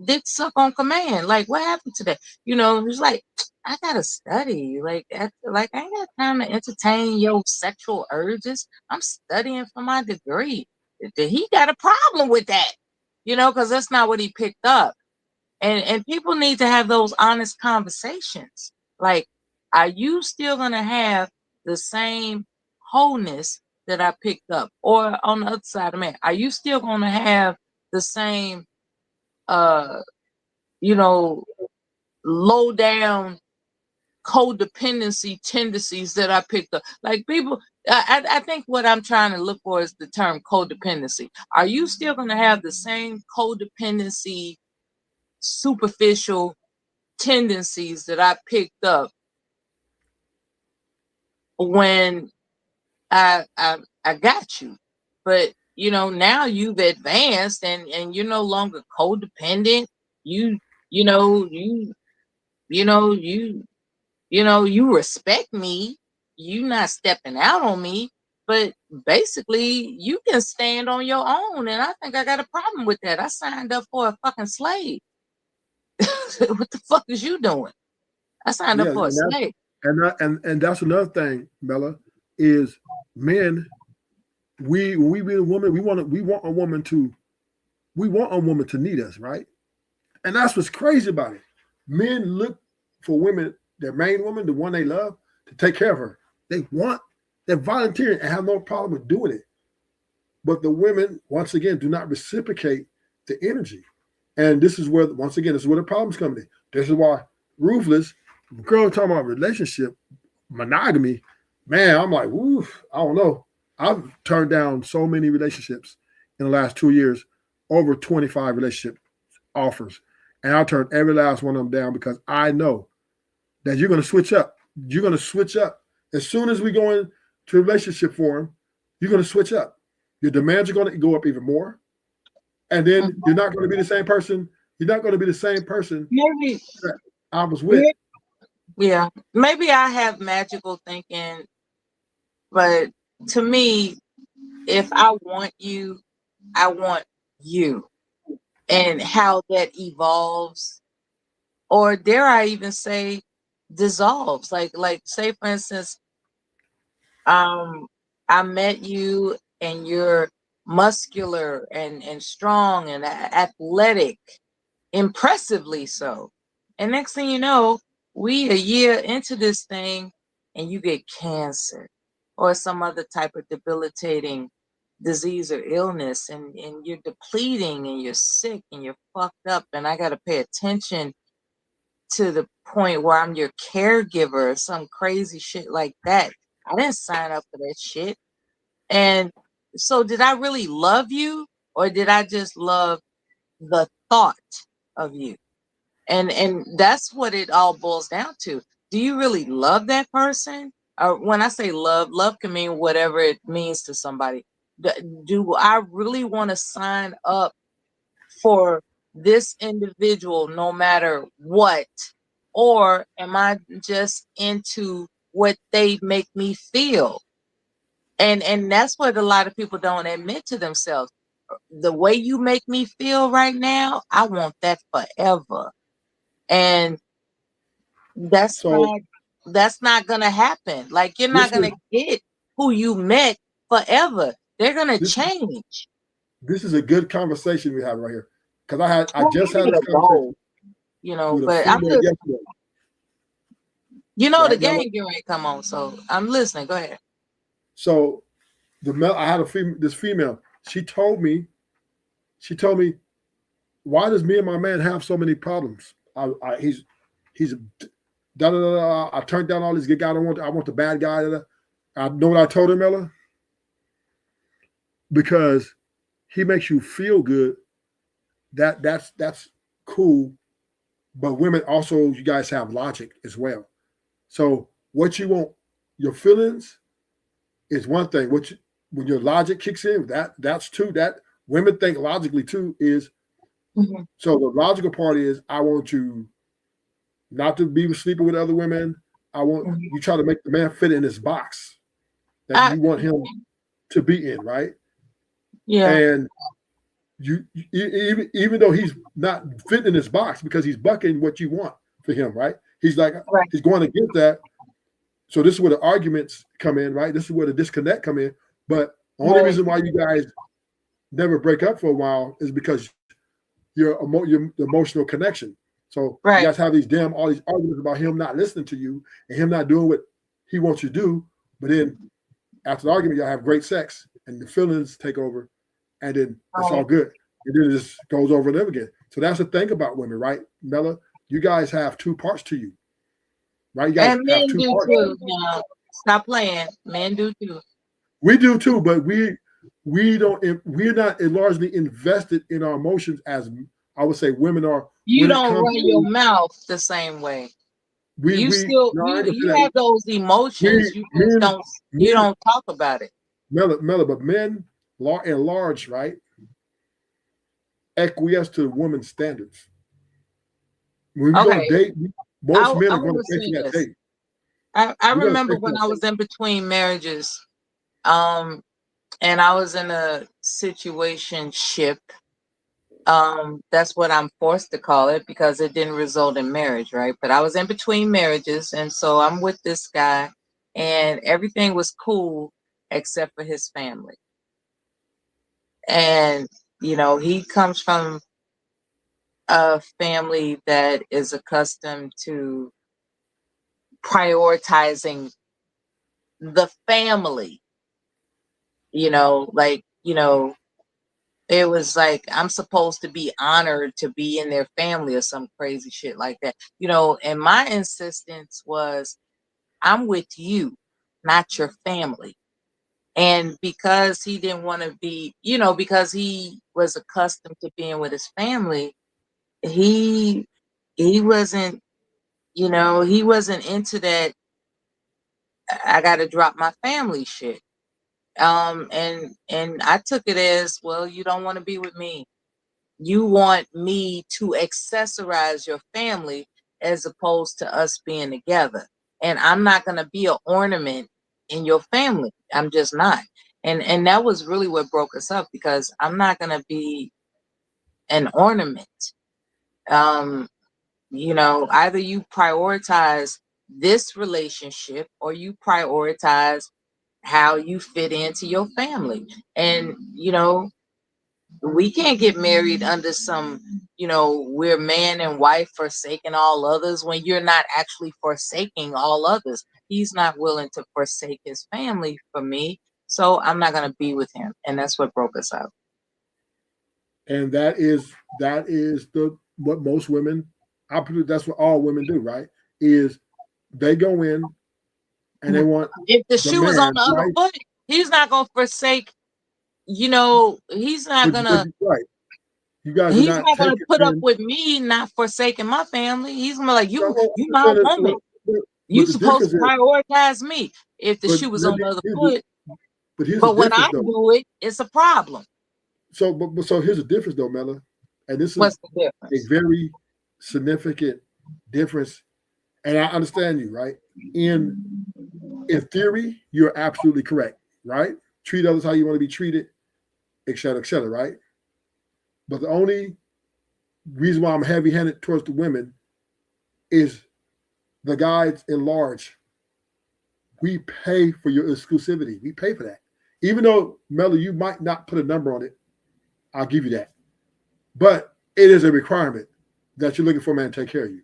[SPEAKER 6] dick suck on command? Like, what happened to that? He's like, I gotta study. Like I ain't got time to entertain your sexual urges. I'm studying for my degree. He got a problem with that, because that's not what he picked up. And people need to have those honest conversations. Like, are you still gonna have the same wholeness that I picked up? Or on the other side of man, are you still gonna have the same low down codependency tendencies that I picked up? Like, people, I think what I'm trying to look for is the term codependency. Are you still going to have the same codependency, superficial tendencies that I picked up when I got you? But now you've advanced and you're no longer codependent. You respect me. You not stepping out on me, but basically you can stand on your own. And I think I got a problem with that. I signed up for a fucking slave. What the fuck is you doing? I signed up for a slave.
[SPEAKER 5] And that's another thing, Bella, is men. We be a woman. We want a woman to need us, right? And that's what's crazy about it. Men look for women, their main woman, the one they love, to take care of her. They're volunteering and have no problem with doing it. But the women, once again, do not reciprocate the energy. And this is where the problems come in. This is why Ruthless, girl talking about relationship, monogamy, man, I'm like, woof, I don't know. I've turned down so many relationships in the last 2 years, over 25 relationship offers. And I'll turn every last one of them down because I know that you're going to switch up. You're going to switch up. As soon as we go into a relationship forum, you're going to switch up. Your demands are going to go up even more. And then you're not going to be the same person. You're not going to be the same person
[SPEAKER 6] Maybe
[SPEAKER 5] that I was with.
[SPEAKER 6] Yeah. Maybe I have magical thinking, but to me, if I want you, I want you. And how that evolves, or dare I even say dissolves. Like say for instance, I met you and you're muscular and strong and athletic, impressively so. And next thing you know, we a year into this thing and you get cancer or some other type of debilitating disease or illness, and you're depleting and you're sick and you're fucked up, and I got to pay attention to the point where I'm your caregiver or some crazy shit like that. I didn't sign up for that shit. And so did I really love you, or did I just love the thought of you? And that's what it all boils down to. Do you really love that person? Or when I say love can mean whatever it means to somebody. Do I really want to sign up for this individual no matter what? Or am I just into what they make me feel? And that's what a lot of people don't admit to themselves. The way you make me feel right now, I want that forever. And that's not gonna happen. Like, you're not gonna get who you met forever. They're gonna change.
[SPEAKER 5] This is a good conversation we have right here. Because I just had a conversation.
[SPEAKER 6] But I'm just, the game getting ready to come on, so I'm listening. Go ahead. So
[SPEAKER 5] I had this female. She told me, why does me and my man have so many problems? He's da da da. I turned down all these good guys. I want the bad guy. I know what I told her, Mella? Because he makes you feel good. That's cool. But women also, you guys have logic as well. So what you want, your feelings is one thing. when your logic kicks in, that's two that women think logically too is.
[SPEAKER 6] Mhm.
[SPEAKER 5] So the logical part is I want you not to be sleeping with other women. I want you try to make the man fit in this box that you want him to be in, right?
[SPEAKER 6] Yeah.
[SPEAKER 5] And even though he's not fitting in this box because he's bucking what you want for him, right? He's like
[SPEAKER 6] Right.
[SPEAKER 5] he's going against that. So this is where the arguments come in, right? This is where the disconnect come in. But the only
[SPEAKER 6] Right.
[SPEAKER 5] reason why you guys never break up for a while is because your emotional connection. So
[SPEAKER 6] Right.
[SPEAKER 5] you guys have all these arguments about him not listening to you and him not doing what he wants you to do. But then after the argument, y'all have great sex and the feelings take over, and then it's all good. And then it just goes over and over again. So that's the thing about women, right, Mela? You guys have two parts to you, right? You guys
[SPEAKER 6] And
[SPEAKER 5] have
[SPEAKER 6] men
[SPEAKER 5] two
[SPEAKER 6] do
[SPEAKER 5] parts.
[SPEAKER 6] too. Now, stop playing. Men do too.
[SPEAKER 5] We do too, but we're not largely invested in our emotions as I would say women are.
[SPEAKER 6] You
[SPEAKER 5] when it
[SPEAKER 6] don't
[SPEAKER 5] comes
[SPEAKER 6] run
[SPEAKER 5] to-
[SPEAKER 6] your mouth the same way.
[SPEAKER 5] we
[SPEAKER 6] You
[SPEAKER 5] we
[SPEAKER 6] still
[SPEAKER 5] no, I ain't gonna say
[SPEAKER 6] you
[SPEAKER 5] that.
[SPEAKER 6] have those emotions. You just don't talk about it.
[SPEAKER 5] Mela, but men in large, right, acquiesce to women's standards. When we go
[SPEAKER 6] Okay.
[SPEAKER 5] to date, most men
[SPEAKER 6] I
[SPEAKER 5] are going to
[SPEAKER 6] wanna
[SPEAKER 5] pay
[SPEAKER 6] say
[SPEAKER 5] for that
[SPEAKER 6] this.
[SPEAKER 5] date.
[SPEAKER 6] I
[SPEAKER 5] You gotta
[SPEAKER 6] remember
[SPEAKER 5] take
[SPEAKER 6] when
[SPEAKER 5] that.
[SPEAKER 6] I was in between marriages, and I was in a situationship. That's what I'm forced to call it because it didn't result in marriage, right? But I was in between marriages, and so I'm with this guy, and everything was cool except for his family. And he comes from a family that is accustomed to prioritizing the family, it was like I'm supposed to be honored to be in their family or some crazy shit like that. And my insistence was I'm with you, not your family. And because he didn't want to be, because he was accustomed to being with his family, he wasn't, he wasn't into that. I got to drop my family shit. And I took it as, well, you don't want to be with me. You want me to accessorize your family as opposed to us being together. And I'm not going to be an ornament in your family. I'm just not. And that was really what broke us up because I'm not going to be an ornament. Either you prioritize this relationship or you prioritize how you fit into your family. And, we can't get married under some, we're man and wife forsaking all others when you're not actually forsaking all others. He's not willing to forsake his family for me. So I'm not going to be with him. And that's what broke us up.
[SPEAKER 5] And that is what most women, that's what all women do, right? Is they go in and they want
[SPEAKER 6] if the shoe was on the other
[SPEAKER 5] right?
[SPEAKER 6] foot, he's not going to forsake, he's not going to.
[SPEAKER 5] Right. You guys
[SPEAKER 6] He's
[SPEAKER 5] are
[SPEAKER 6] not going to put up
[SPEAKER 5] in,
[SPEAKER 6] with me not forsaking my family. He's going to be like, you
[SPEAKER 5] so
[SPEAKER 6] my
[SPEAKER 5] the-
[SPEAKER 6] woman.
[SPEAKER 5] but
[SPEAKER 6] You
[SPEAKER 5] the
[SPEAKER 6] supposed to
[SPEAKER 5] difference is-
[SPEAKER 6] prioritize me if the
[SPEAKER 5] but
[SPEAKER 6] shoe was
[SPEAKER 5] let
[SPEAKER 6] on
[SPEAKER 5] me-
[SPEAKER 6] the other
[SPEAKER 5] here's
[SPEAKER 6] foot.
[SPEAKER 5] But here's
[SPEAKER 6] But
[SPEAKER 5] the
[SPEAKER 6] when I
[SPEAKER 5] difference, though.
[SPEAKER 6] do it, it's a problem.
[SPEAKER 5] So here's the difference, though, Mela, and this is
[SPEAKER 6] What's the
[SPEAKER 5] a
[SPEAKER 6] difference?
[SPEAKER 5] very significant difference. And I understand you, right? In theory, you're absolutely correct, right? Treat others how you want to be treated, et cetera, right? But the only reason why I'm heavy-handed towards the women is the guys in large. We pay for your exclusivity. We pay for that. Even though, Mela, you might not put a number on it, I'll give you that. But it is a requirement that you're looking for a man to take care of you.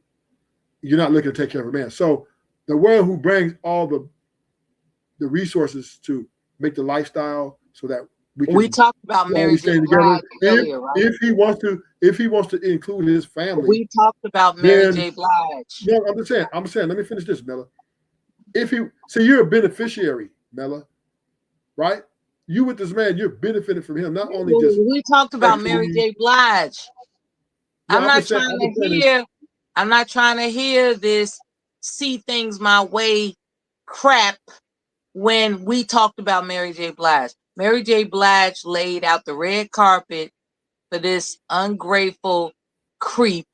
[SPEAKER 5] You're not looking to take care of a man. So the one who brings all the resources to make the lifestyle so that
[SPEAKER 6] we talked about Mary J. Blige earlier, right?
[SPEAKER 5] If he wants to include his family.
[SPEAKER 6] We talked about Mary J. Blige.
[SPEAKER 5] No, I'm saying, let me finish this, Mela. You're a beneficiary, Mela, right? You with this man, you're benefiting from him. Not only just
[SPEAKER 6] we talked about Mary J. Blige.
[SPEAKER 5] Yeah,
[SPEAKER 6] I'm not trying to hear this see things my way crap when we talked about Mary J. Blige. Mary J. Blige laid out the red carpet for this ungrateful creep,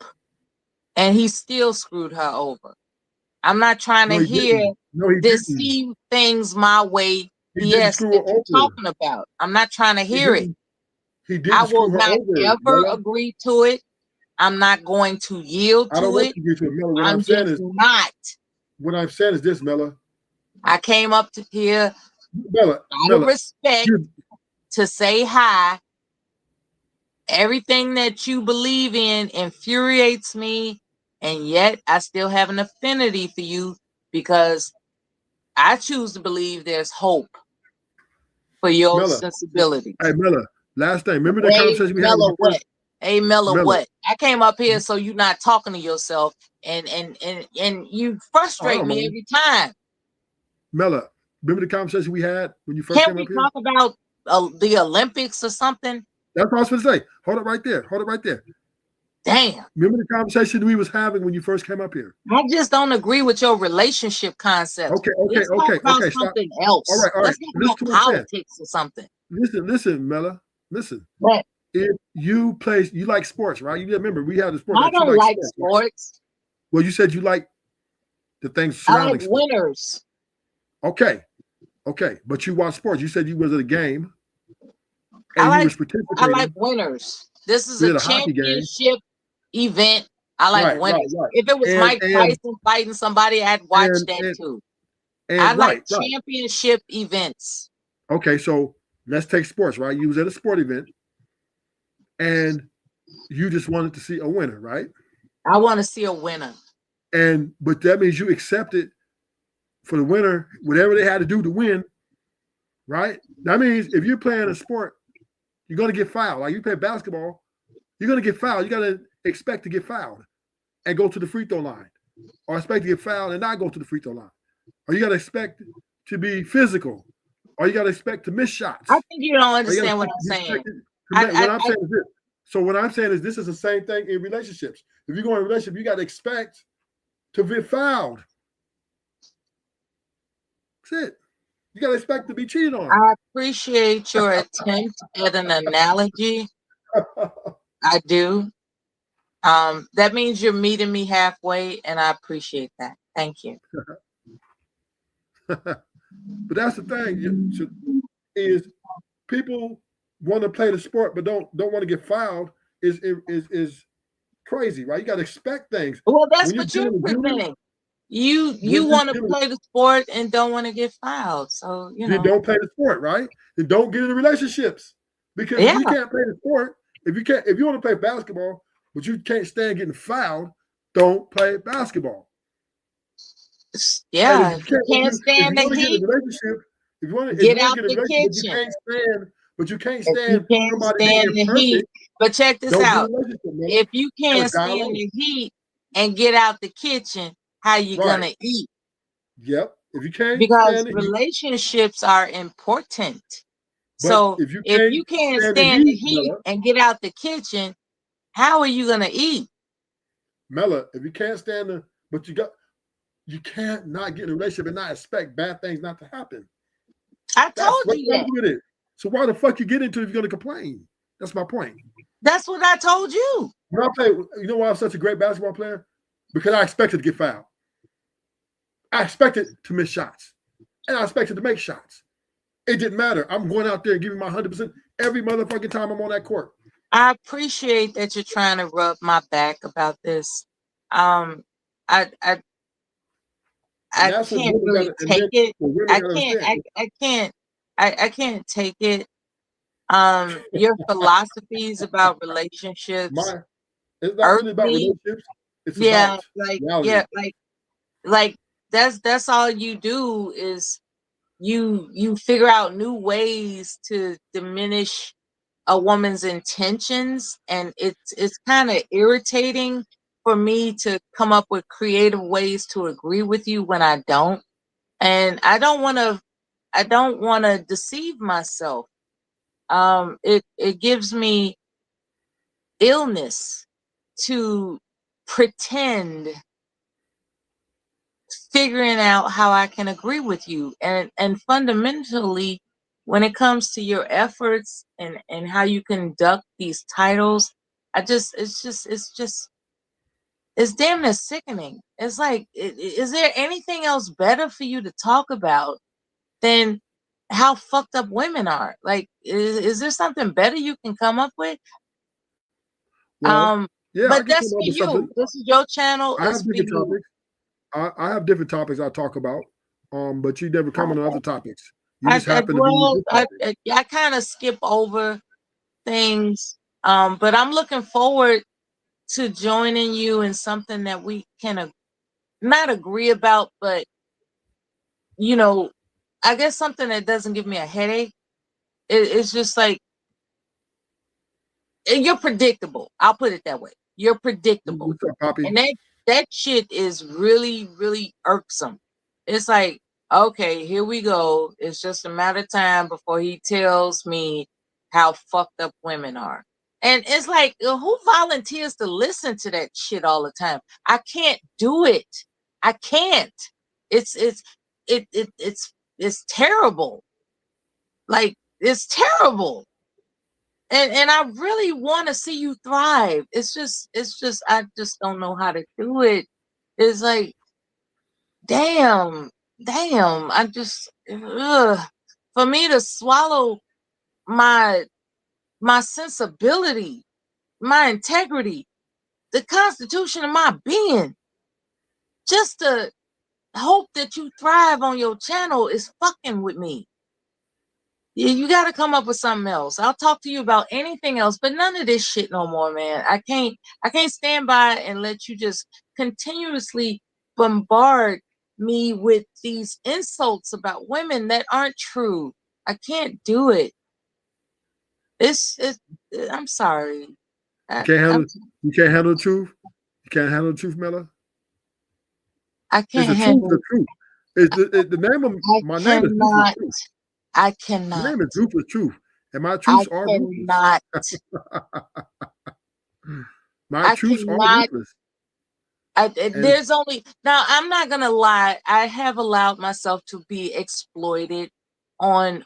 [SPEAKER 6] and he still screwed her over. I'm not trying
[SPEAKER 5] No,
[SPEAKER 6] to
[SPEAKER 5] he
[SPEAKER 6] hear
[SPEAKER 5] didn't. No, he
[SPEAKER 6] this
[SPEAKER 5] didn't.
[SPEAKER 6] see things my way
[SPEAKER 5] He didn't
[SPEAKER 6] BS
[SPEAKER 5] screw
[SPEAKER 6] that
[SPEAKER 5] her
[SPEAKER 6] you're
[SPEAKER 5] over.
[SPEAKER 6] talking about. I'm not trying to
[SPEAKER 5] He
[SPEAKER 6] hear it.
[SPEAKER 5] didn't. He
[SPEAKER 6] I
[SPEAKER 5] didn't screw
[SPEAKER 6] will
[SPEAKER 5] her
[SPEAKER 6] not
[SPEAKER 5] over.
[SPEAKER 6] ever
[SPEAKER 5] Mela.
[SPEAKER 6] agree to it. I'm not going to yield
[SPEAKER 5] I don't
[SPEAKER 6] to
[SPEAKER 5] want
[SPEAKER 6] it.
[SPEAKER 5] you to get to it, Mela. What
[SPEAKER 6] I'm
[SPEAKER 5] I'm saying
[SPEAKER 6] just
[SPEAKER 5] is,
[SPEAKER 6] not.
[SPEAKER 5] what I'm saying is this, Mela.
[SPEAKER 6] I came up to here
[SPEAKER 5] Mela,
[SPEAKER 6] out of
[SPEAKER 5] Mela,
[SPEAKER 6] respect
[SPEAKER 5] you,
[SPEAKER 6] to say hi. Everything that you believe in infuriates me, and yet I still have an affinity for you because I choose to believe there's hope for your
[SPEAKER 5] Mela.
[SPEAKER 6] sensibilities.
[SPEAKER 5] Hey, Mela. Last thing. Remember the
[SPEAKER 6] Hey,
[SPEAKER 5] conversation we had when
[SPEAKER 6] Mela,
[SPEAKER 5] you
[SPEAKER 6] what?
[SPEAKER 5] first.
[SPEAKER 6] Hey, Mela,
[SPEAKER 5] Mela.
[SPEAKER 6] what? I came up here so you're not talking to yourself, and you frustrate
[SPEAKER 5] Hold on,
[SPEAKER 6] me
[SPEAKER 5] Mela.
[SPEAKER 6] every time.
[SPEAKER 5] Mela. Remember the conversation we had when you first
[SPEAKER 6] Can't
[SPEAKER 5] came
[SPEAKER 6] we
[SPEAKER 5] up here?
[SPEAKER 6] talk about the Olympics or something?
[SPEAKER 5] That's what I was going to say. Hold it right there. Hold it right there.
[SPEAKER 6] Damn.
[SPEAKER 5] Remember the conversation we was having when you first came up here?
[SPEAKER 6] I just don't agree with your relationship concept.
[SPEAKER 5] Okay.
[SPEAKER 6] Let's talk about
[SPEAKER 5] Stop.
[SPEAKER 6] something else.
[SPEAKER 5] All right.
[SPEAKER 6] Let's
[SPEAKER 5] Listen
[SPEAKER 6] talk
[SPEAKER 5] to
[SPEAKER 6] about
[SPEAKER 5] what I'm saying.
[SPEAKER 6] politics or something.
[SPEAKER 5] Listen, Mela. Listen.
[SPEAKER 6] What?
[SPEAKER 5] If you like sports, right? You remember we had the sport
[SPEAKER 6] I
[SPEAKER 5] that you
[SPEAKER 6] don't like
[SPEAKER 5] sports.
[SPEAKER 6] sports.
[SPEAKER 5] Right? Well, you said you like the things
[SPEAKER 6] I
[SPEAKER 5] surrounding
[SPEAKER 6] like
[SPEAKER 5] sports.
[SPEAKER 6] winners.
[SPEAKER 5] Okay. But you watch sports. You said you was at a game
[SPEAKER 6] I
[SPEAKER 5] and
[SPEAKER 6] like
[SPEAKER 5] you was participating.
[SPEAKER 6] I like winners. This is
[SPEAKER 5] You
[SPEAKER 6] a
[SPEAKER 5] did a hockey game.
[SPEAKER 6] championship event. I like winners.
[SPEAKER 5] Right.
[SPEAKER 6] If it was Mike Tyson fighting somebody, I'd watch that too. I like championship events.
[SPEAKER 5] Okay, so let's take sports, right? You was at a sport event and you just wanted to see a winner, right?
[SPEAKER 6] I want to see a winner.
[SPEAKER 5] But that means you accepted for the winner whatever they had to do to win, right? That means if you're playing a sport, you're gonna get fouled. Like you play basketball, you're gonna get fouled. You gotta expect to get fouled and go to the free throw line, or expect to get fouled and not go to the free throw line, or you gotta expect to be physical, or you gotta expect to miss shots.
[SPEAKER 6] I think you don't understand what I'm saying.
[SPEAKER 5] What I'm saying is this. So what I'm saying is this is the same thing in relationships. If you go in a relationship, you got to expect to be fouled. That's it. You got to expect to be cheated on.
[SPEAKER 6] I appreciate your attempt at an analogy. I do. That means you're meeting me halfway, and I appreciate that. Thank you.
[SPEAKER 5] But that's the thing is people want to play the sport but don't want to get fouled is crazy, right? You got to expect things.
[SPEAKER 6] Well, that's what you're presenting. You want to play the sport and don't want to get fouled. So you know,
[SPEAKER 5] don't play the sport, right? Then don't get into relationships because if you can't play the sport, if you want to play basketball but you can't stand getting fouled, don't play basketball.
[SPEAKER 6] Yeah, if you can't stand the heat.
[SPEAKER 5] If you want to
[SPEAKER 6] get out the kitchen.
[SPEAKER 5] You can't stand
[SPEAKER 6] the heat. But check this out. If you can't stand the heat and get out the kitchen, how you gonna eat?
[SPEAKER 5] Yep. If you can't,
[SPEAKER 6] because relationships are important. So if you can't stand the heat and get out the kitchen, how are you gonna eat?
[SPEAKER 5] Mela, if you can't stand you can't not get in a relationship and not expect bad things not to happen.
[SPEAKER 6] I told you that.
[SPEAKER 5] With it. So why the fuck you get into it if you're gonna complain? That's my point.
[SPEAKER 6] That's what I told you.
[SPEAKER 5] When I play, you know why I'm such a great basketball player? Because I expected to get fouled. I expected to miss shots. And I expected to make shots. It didn't matter. I'm going out there and giving my 100% every motherfucking time I'm on that court.
[SPEAKER 6] I appreciate that you're trying to rub my back about this. I can't really take it. I can't take it. Your philosophies about relationships.
[SPEAKER 5] It's not really about relationships. It's about reality.
[SPEAKER 6] like that's all you do is you figure out new ways to diminish a woman's intentions, and it's kind of irritating for me to come up with creative ways to agree with you when I don't. And I don't want to deceive myself. It gives me illness to pretend figuring out how I can agree with you. And fundamentally, when it comes to your efforts and how you conduct these titles, it's damn near sickening. It's like, is there anything else better for you to talk about than how fucked up women are? Like, is there something better you can come up with?
[SPEAKER 5] Well, yeah, I
[SPEAKER 6] But
[SPEAKER 5] can
[SPEAKER 6] that's
[SPEAKER 5] come
[SPEAKER 6] for
[SPEAKER 5] up with
[SPEAKER 6] you.
[SPEAKER 5] something.
[SPEAKER 6] This is your channel.
[SPEAKER 5] I
[SPEAKER 6] It's
[SPEAKER 5] have
[SPEAKER 6] for
[SPEAKER 5] different
[SPEAKER 6] you.
[SPEAKER 5] topics. I have different topics I talk about. But you never comment on other topics. You just happen to be in this topic.
[SPEAKER 6] I kind of skip over things. But I'm looking forward to joining you in something that we can not agree about, but you know, I guess something that doesn't give me a headache. It's just like, you're predictable. I'll put it that way. You're predictable.
[SPEAKER 5] What's up, Poppy?
[SPEAKER 6] And that shit is really, really irksome. It's like, okay, here we go. It's just a matter of time before he tells me how fucked up women are. And it's like, who volunteers to listen to that shit all the time? I can't do it. I can't. It's terrible. Like, it's terrible. And I really want to see you thrive. It's just I just don't know how to do it. It's like, damn. I just, for me to swallow my sensibility, my integrity, the constitution of my being, just to hope that you thrive on your channel is fucking with me. You got to come up with something else. I'll talk to you about anything else, but none of this shit no more, man. I can't stand by and let you just continuously bombard me with these insults about women that aren't true. I can't do it. I'm sorry.
[SPEAKER 5] You can't handle the truth. You can't handle the truth, Mela.
[SPEAKER 6] I can't
[SPEAKER 5] It's the
[SPEAKER 6] handle
[SPEAKER 5] truth. The truth. It's the name of my name is Ruthless Truth.
[SPEAKER 6] I cannot.
[SPEAKER 5] My name is Ruthless Truth, and my truths are ruthless. My truths are ruthless.
[SPEAKER 6] There's only now. I'm not gonna lie. I have allowed myself to be exploited on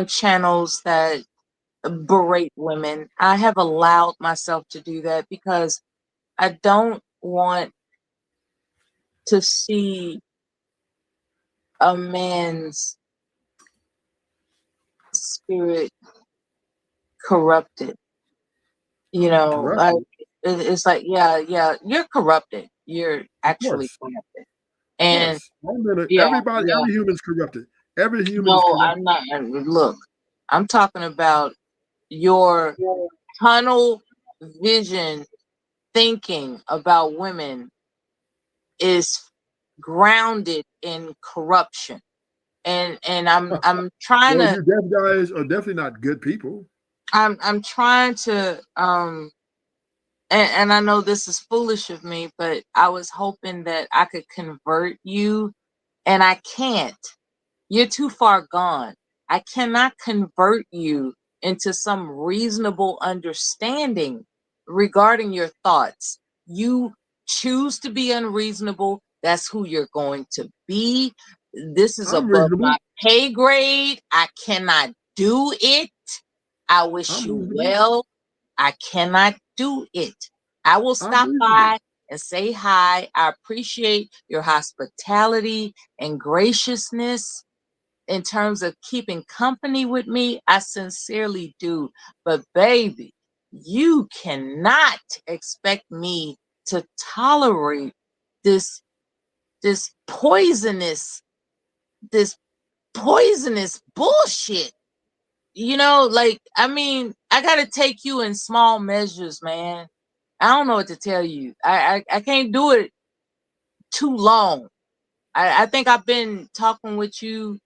[SPEAKER 6] channels that berate women. I have allowed myself to do that because I don't want to see a man's spirit corrupted. You know, like, it's like, yeah, you're corrupted. You're actually corrupted. And
[SPEAKER 5] everybody, every human's corrupted. Every human is corrupted.
[SPEAKER 6] I'm not. Look, I'm talking about your tunnel vision thinking about women is grounded in corruption. And I'm trying to.
[SPEAKER 5] You deaf guys are definitely not good people.
[SPEAKER 6] I'm trying to and I know this is foolish of me, but I was hoping that I could convert you, and I can't. You're too far gone. I cannot convert you into some reasonable understanding regarding your thoughts. You choose to be unreasonable. That's who you're going to be. This is above my pay grade. I cannot do it. I wish you well. I cannot do it. I will stop by and say hi. I appreciate your hospitality and graciousness in terms of keeping company with me. I sincerely do. But baby, you cannot expect me to tolerate this poisonous bullshit. You know, like, I mean, I gotta take you in small measures, man. I don't know what to tell you. I can't do it too long. I think I've been talking with you.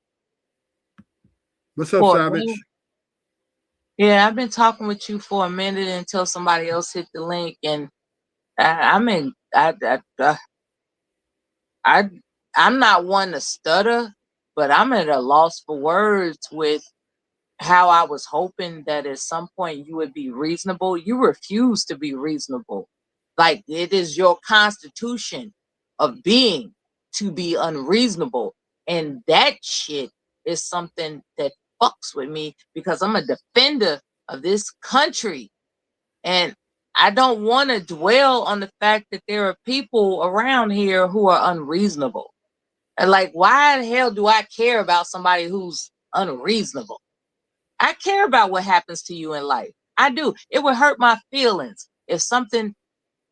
[SPEAKER 5] What's up, Savage?
[SPEAKER 6] Yeah, I've been talking with you for a minute until somebody else hit the link, and I'm not one to stutter, but I'm at a loss for words with how I was hoping that at some point you would be reasonable. You refuse to be reasonable. Like, it is your constitution of being to be unreasonable. And that shit is something that fucks with me because I'm a defender of this country. And I don't want to dwell on the fact that there are people around here who are unreasonable. And like, why the hell do I care about somebody who's unreasonable? I care about what happens to you in life. I do. It would hurt my feelings if something,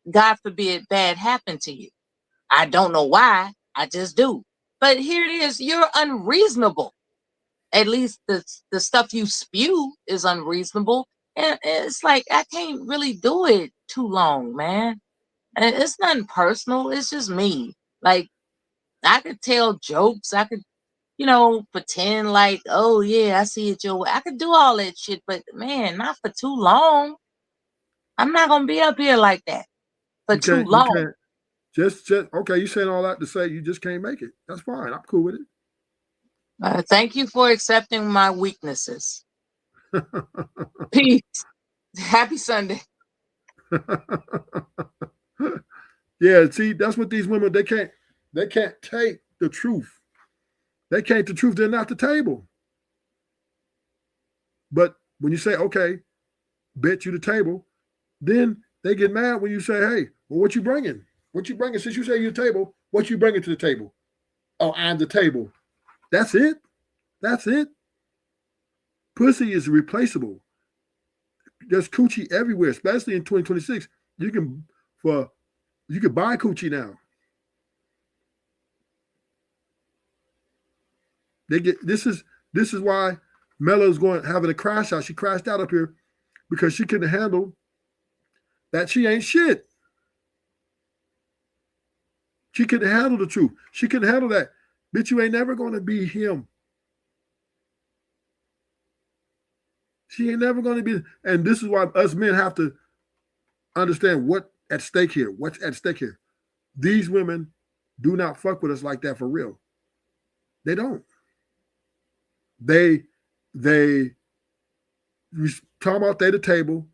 [SPEAKER 6] God forbid, bad happened to you. I don't know why. I just do. But here it is. You're unreasonable. At least the stuff you spew is unreasonable. And it's like, I can't really do it too long, man. And it's nothing personal. It's just me. Like, I could tell jokes. I could, pretend like, oh yeah, I see it your way. I could do all that shit, but man, not for too long. I'm not gonna be up here like that for too long.
[SPEAKER 5] You can't. Just okay. You saying all that to say you just can't make it. That's fine. I'm cool with it.
[SPEAKER 6] Thank you for accepting my weaknesses. Peace. Happy Sunday.
[SPEAKER 5] Yeah, see, that's what these women, they can't take the truth. They can't the truth, they're not the table. But when you say, okay, bet you the table, then they get mad when you say, hey, well, what you bringing? What you bringing? Since you say you're the table, what you bringing to the table? Oh, I'm the table. That's it. That's it. Pussy is replaceable. There's coochie everywhere, especially in 2026. You can buy coochie now. This is why Melo's having a crash out. She crashed out up here because she couldn't handle that she ain't shit. She couldn't handle the truth. She couldn't handle that. Bitch, you ain't never gonna be him. She ain't never gonna be, and this is why us men have to understand what's at stake here. What's at stake here? These women do not fuck with us like that for real. They don't. They talk about they the table,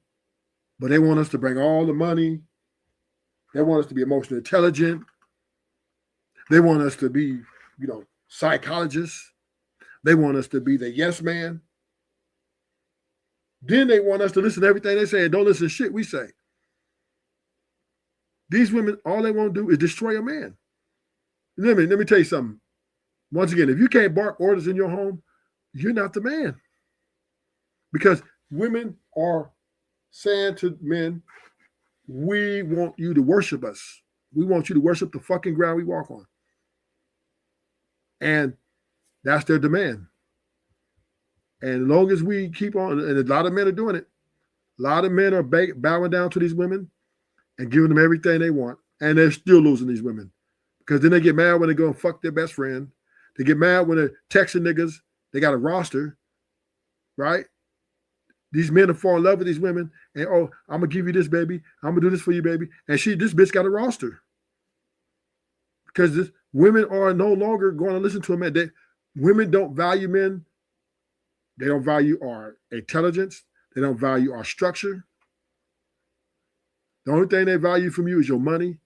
[SPEAKER 5] but they want us to bring all the money. They want us to be emotionally intelligent. They want us to be, psychologists. They want us to be the yes man. Then they want us to listen to everything they say and don't listen to shit we say. These women, all they want to do is destroy a man. Let me tell you something. Once again, if you can't bark orders in your home, you're not the man. Because women are saying to men, we want you to worship us. We want you to worship the fucking ground we walk on. And that's their demand. And as long as we keep on, and a lot of men are doing it, a lot of men are bowing down to these women and giving them everything they want. And they're still losing these women. Because then they get mad when they go and fuck their best friend. They get mad when they're texting niggas. They got a roster, right? These men are falling in love with these women. And, oh, I'm going to give you this, baby. I'm going to do this for you, baby. And this bitch got a roster. Because women are no longer going to listen to a man. Women don't value men. They don't value our intelligence. They don't value our structure. The only thing they value from you is your money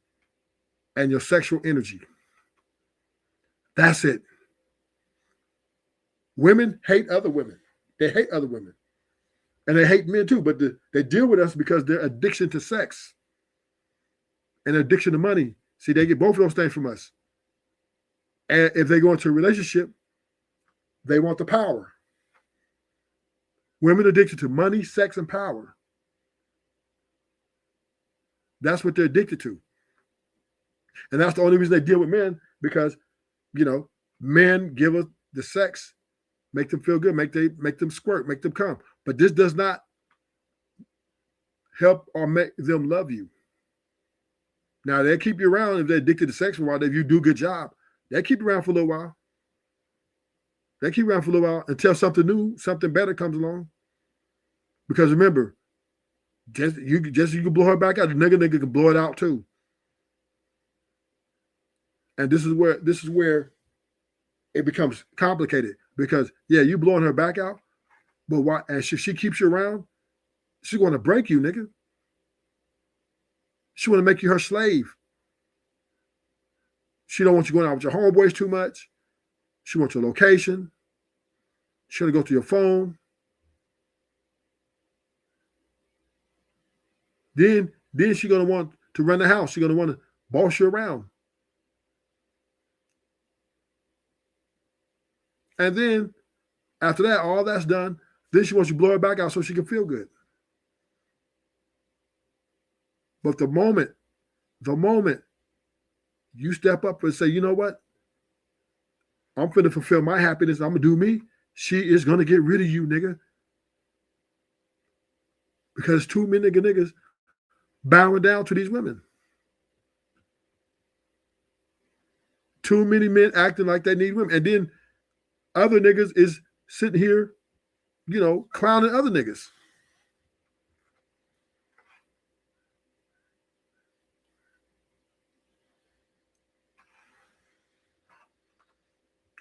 [SPEAKER 5] and your sexual energy. That's it. Women hate other women. They hate other women. And they hate men too, but they deal with us because their addiction to sex and addiction to money. See, they get both of those things from us. And if they go into a relationship, they want the power. Women are addicted to money, sex, and power. That's what they're addicted to. And that's the only reason they deal with men, because, men give us the sex, make them feel good, make them squirt, make them come. But this does not help or make them love you. Now, they'll keep you around if they're addicted to sex for a while. If you do a good job, they'll keep you around for a little while. They keep you around for a little while until something new, something better comes along. Because remember, you can blow her back out, the nigga can blow it out too. And this is where it becomes complicated, because you blowing her back out, but why? And if she keeps you around, she's going to break you, nigga. She want to make you her slave. She don't want you going out with your homeboys too much. She wants your location. She's gonna go to your phone. Then she's gonna want to run the house. She's gonna want to boss you around. And then after that, all that's done, then she wants you to blow her back out so she can feel good. But the moment you step up and say, you know what? I'm finna fulfill my happiness. I'm gonna do me. She is gonna get rid of you, nigga. Because too many niggas bowing down to these women. Too many men acting like they need women. And then other niggas is sitting here, you know, clowning other niggas.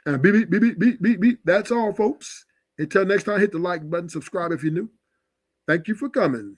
[SPEAKER 5] And beep, beep, beep, beep, beep, beep. That's all, folks. Until next time, hit the like button, subscribe if you're new. Thank you for coming.